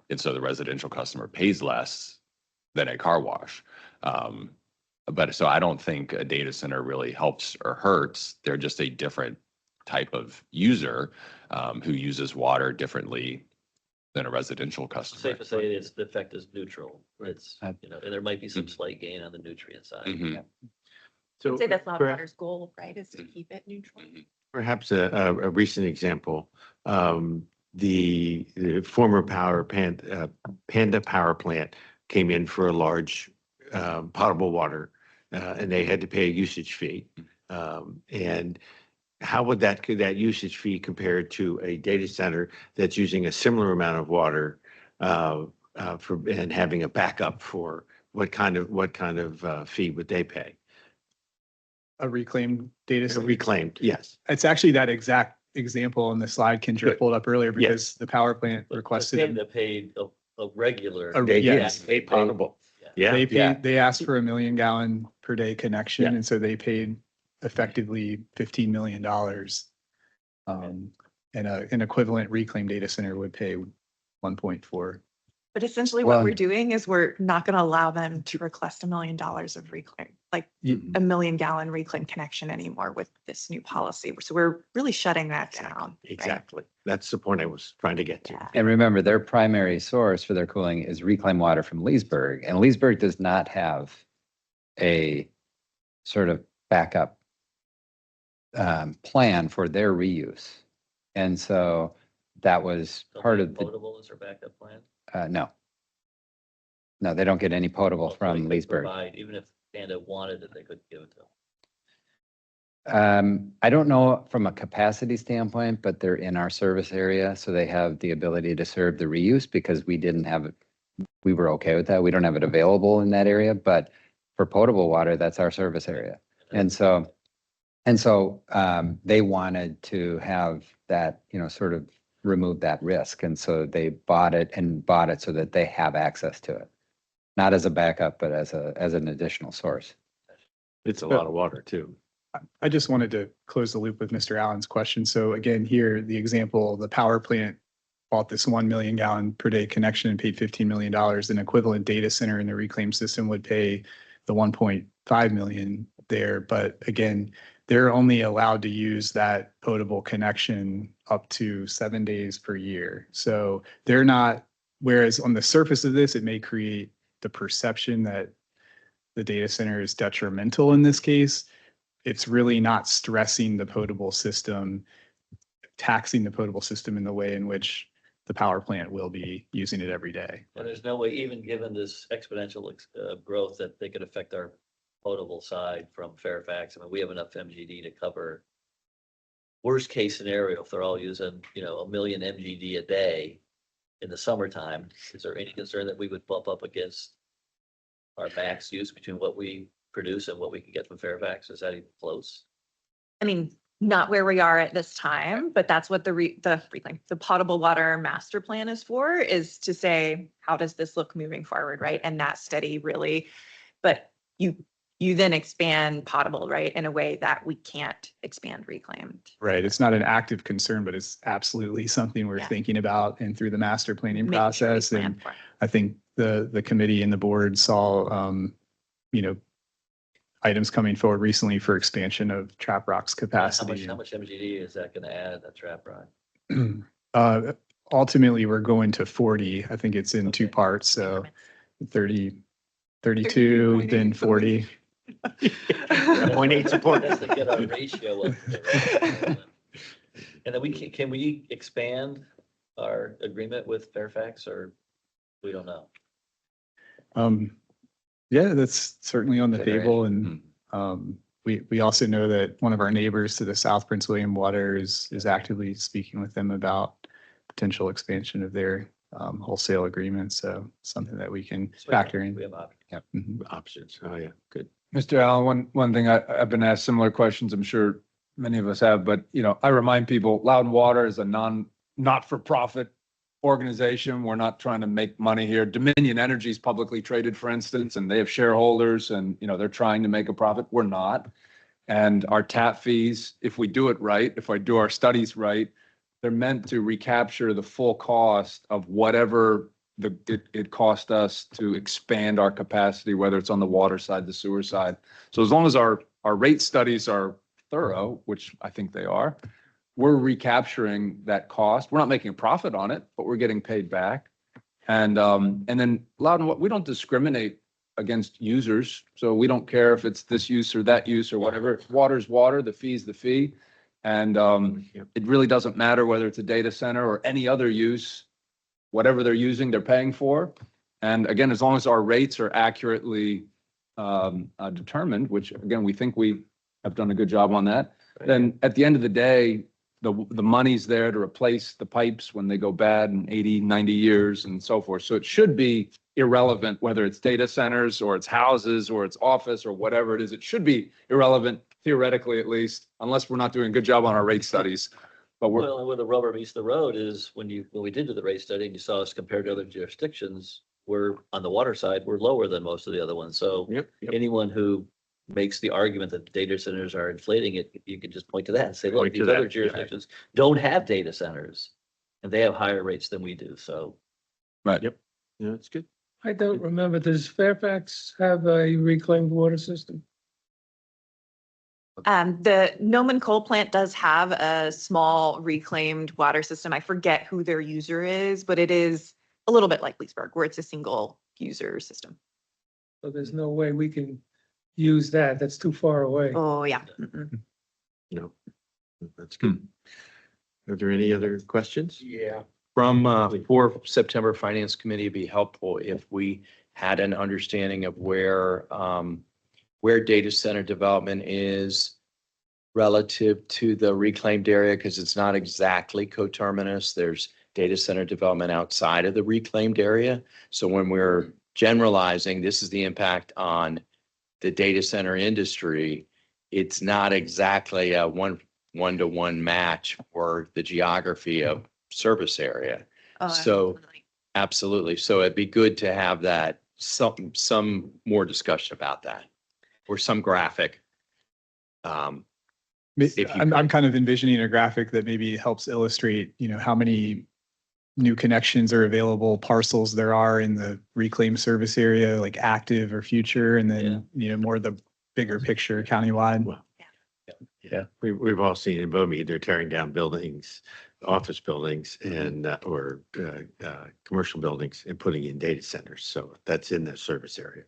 And so the residential customer pays less than a car wash. But so I don't think a data center really helps or hurts. They're just a different type of user who uses water differently than a residential customer. Safe to say the effect is neutral. It's, and there might be some slight gain on the nutrient side. Mhm. So I'd say that's not perhaps- water's goal, right? Is to keep it neutral. Perhaps a recent example, the former Panda power plant came in for a large potable water, and they had to pay a usage fee. And how would that usage fee compare to a data center that's using a similar amount of water and having a backup for what kind of fee would they pay? a reclaimed data center. Reclaimed, yes. It's actually that exact example on the slide Kendra pulled up earlier because the power plant requested. They paid a regular. Yes. They potable. Yeah. They asked for 1 million gallon per day connection. Yeah. And so they paid effectively $15 million. And an equivalent reclaimed data center would pay 1.4. But essentially Well- what we're doing is we're not going to allow them to request $1 million of reclaim, like Mm-hmm. 1 million gallon reclaim connection anymore with this new policy. So we're really shutting that down. right? Exactly. That's the point I was trying to get to. Yeah. And remember, their primary source for their cooling is reclaimed water from Leesburg, and Leesburg does not have a sort of backup plan for their reuse. And so that was Don't part they of the, Potable is their backup plan. no. No, they don't get any potable Also, they from could Leesburg. provide, even if Panda wanted it, they could give it to them. I don't know from a capacity standpoint, but they're in our service area, so they have the ability to serve the reuse because we didn't have we were okay with that. We don't have it available in that area, but for potable water, that's our service area. And so they wanted to have that, sort of remove that risk. And so they bought it so that they have access to it, not as a backup, but as an additional source. It's a lot of water too. I just wanted to close the loop with Mr. Allen's question. So again, here, the example, the power plant bought this 1 million gallon per day connection and paid $15 million. An equivalent data center in the reclaim system would pay the 1.5 million there. But again, they're only allowed to use that potable connection up to 7 days per year. So they're not, whereas on the surface of this, it may create the perception that the data center is detrimental in this case. It's really not stressing the potable system, taxing the potable system in the way in which the power plant will be using it every day. And there's no way, even given this exponential growth, that they could affect our potable side from Fairfax. I mean, we have enough MGD to cover worst case scenario if they're all using, 1 million MGD a day in the summertime. Is there any concern that we would bump up against our max use between what we produce and what we can get from Fairfax? Is that even close? I mean, not where we are at this time, but that's what the potable water master plan is for, is to say, how does this look moving forward, right? And that study really, but you then expand potable, right, in a way that we can't expand reclaimed. Right. It's not an active concern, but it's absolutely something we're thinking about and through the master planning Making sure we process. plan And for it. I think the committee and the board saw, items coming forward recently for expansion of Trap Rock's capacity. How much MGD is that gonna add, that trap rock? Ultimately, we're going to 40. I think it's in two Okay. parts. So 30, 32, then 40. 0.8 support. That's to get our ratio up there. And then can we expand our agreement with Fairfax, or we don't know? Yeah, that's certainly on the table. Hmm. And we also know that one of our neighbors to the south, Prince William Water, is actively speaking with them about potential expansion of their wholesale agreement. So something that we can factor in. We have options. Yep. Mhm. Options. Oh, yeah, good. Mr. Allen, one thing I've been asked similar questions, I'm sure many of us have, but I remind people, Loudon Water is a not-for-profit organization. We're not trying to make money here. Dominion Energy is publicly traded, for instance, and they have shareholders and, they're trying to make a profit. We're not. And our tap fees, if we do it right, if I do our studies right, they're meant to recapture the full cost of whatever it cost us to expand our capacity, whether it's on the water side, the sewer side. So as long as our rate studies are thorough, which I think they are, we're recapturing that cost. We're not making a profit on it, but we're getting paid back. And then Loudon, we don't discriminate against users. So we don't care if it's this use or that use or whatever. Water's water, the fee's the fee. And it really doesn't matter whether it's a data center or any other use, whatever they're using, they're paying for. And again, as long as our rates are accurately determined, which again, we think we have done a good job on that, then at the end of the day, the money's there to replace the pipes when they go bad in 80, 90 years and so forth. So it should be irrelevant whether it's data centers or it's houses or it's office or whatever it is. It should be irrelevant, theoretically at least, unless we're not doing a good job on our rate studies. But we're, Well, where the rubber meets the road is when we did do the rate study and you saw us compared to other jurisdictions, we're on the water side, we're lower than most of the other ones. So Yep. anyone who makes the argument that data centers are inflating it, you can just point to that and say, look, Point to these that, other yeah. jurisdictions don't have data centers and they have higher rates than we do. So right. Yep. Yeah, that's good. I don't remember, does Fairfax have a reclaimed water system? The Noman coal plant does have a small reclaimed water system. I forget who their user is, but it is a little bit like Leesburg, where it's a single user system. So there's no way we can use that. That's too far away. Oh, yeah. Mm-mm. No, that's good. Are there any other questions? Yeah. For September Finance Committee, it'd be helpful if we had an understanding of where data center development is relative to the reclaimed area, because it's not exactly coterminous. There's data center development outside of the reclaimed area. So when we're generalizing, this is the impact on the data center industry. It's not exactly a one-to-one match for the geography of service area. Oh, So absolutely. absolutely. So it'd be good to have that, some more discussion about that or some graphic. If you I'm kind of envisioning a graphic that maybe helps illustrate, how many new connections are available, parcels there are in the reclaimed service area, like active or future, and then, more the bigger picture countywide. Well, yeah, we've all seen in Bomi, they're tearing down buildings, office buildings and, or commercial buildings and putting in data centers. So that's in the service area.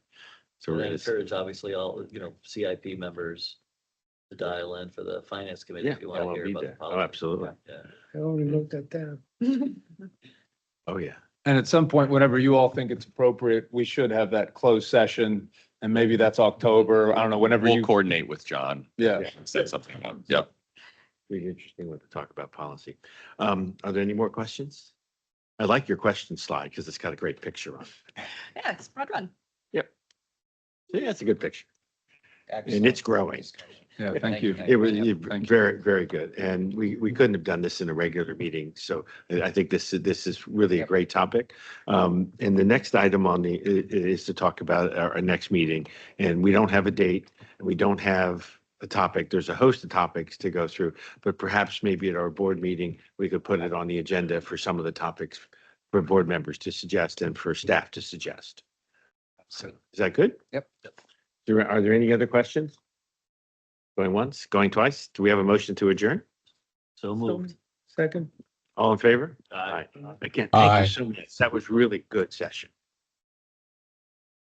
So And we're I gonna see. encourage, obviously, all, CIP members to dial in for the finance committee Yeah, if you I want to will hear be about the there. Oh, politics. absolutely. Yeah. I already wrote that down. Oh, yeah. And at some point, whenever you all think it's appropriate, we should have that closed session. And maybe that's October. I don't know, whenever We'll you. coordinate with John. Yeah. Set something up. Yep. Really interesting one to talk about policy. Are there any more questions? I like your question slide because it's got a great picture on it. Yeah, it's broad run. Yeah, it's a good picture. And it's growing. Yeah, thank you. It was Thank you. very, very good. And we couldn't have done this in a regular meeting. So I think this is really a great topic. And the next item on the, is to talk about our next meeting. And we don't have a date and we don't have a topic. There's a host of topics to go through, but perhaps maybe at our board meeting, we could put it on the agenda for some of the topics for board members to suggest and for staff to suggest. So is that good? Yep. Are there any other questions? Going once, going twice? Do we have a motion to adjourn? So moved. Second. All in favor? Aye. Again, thank you so much. That was really good session.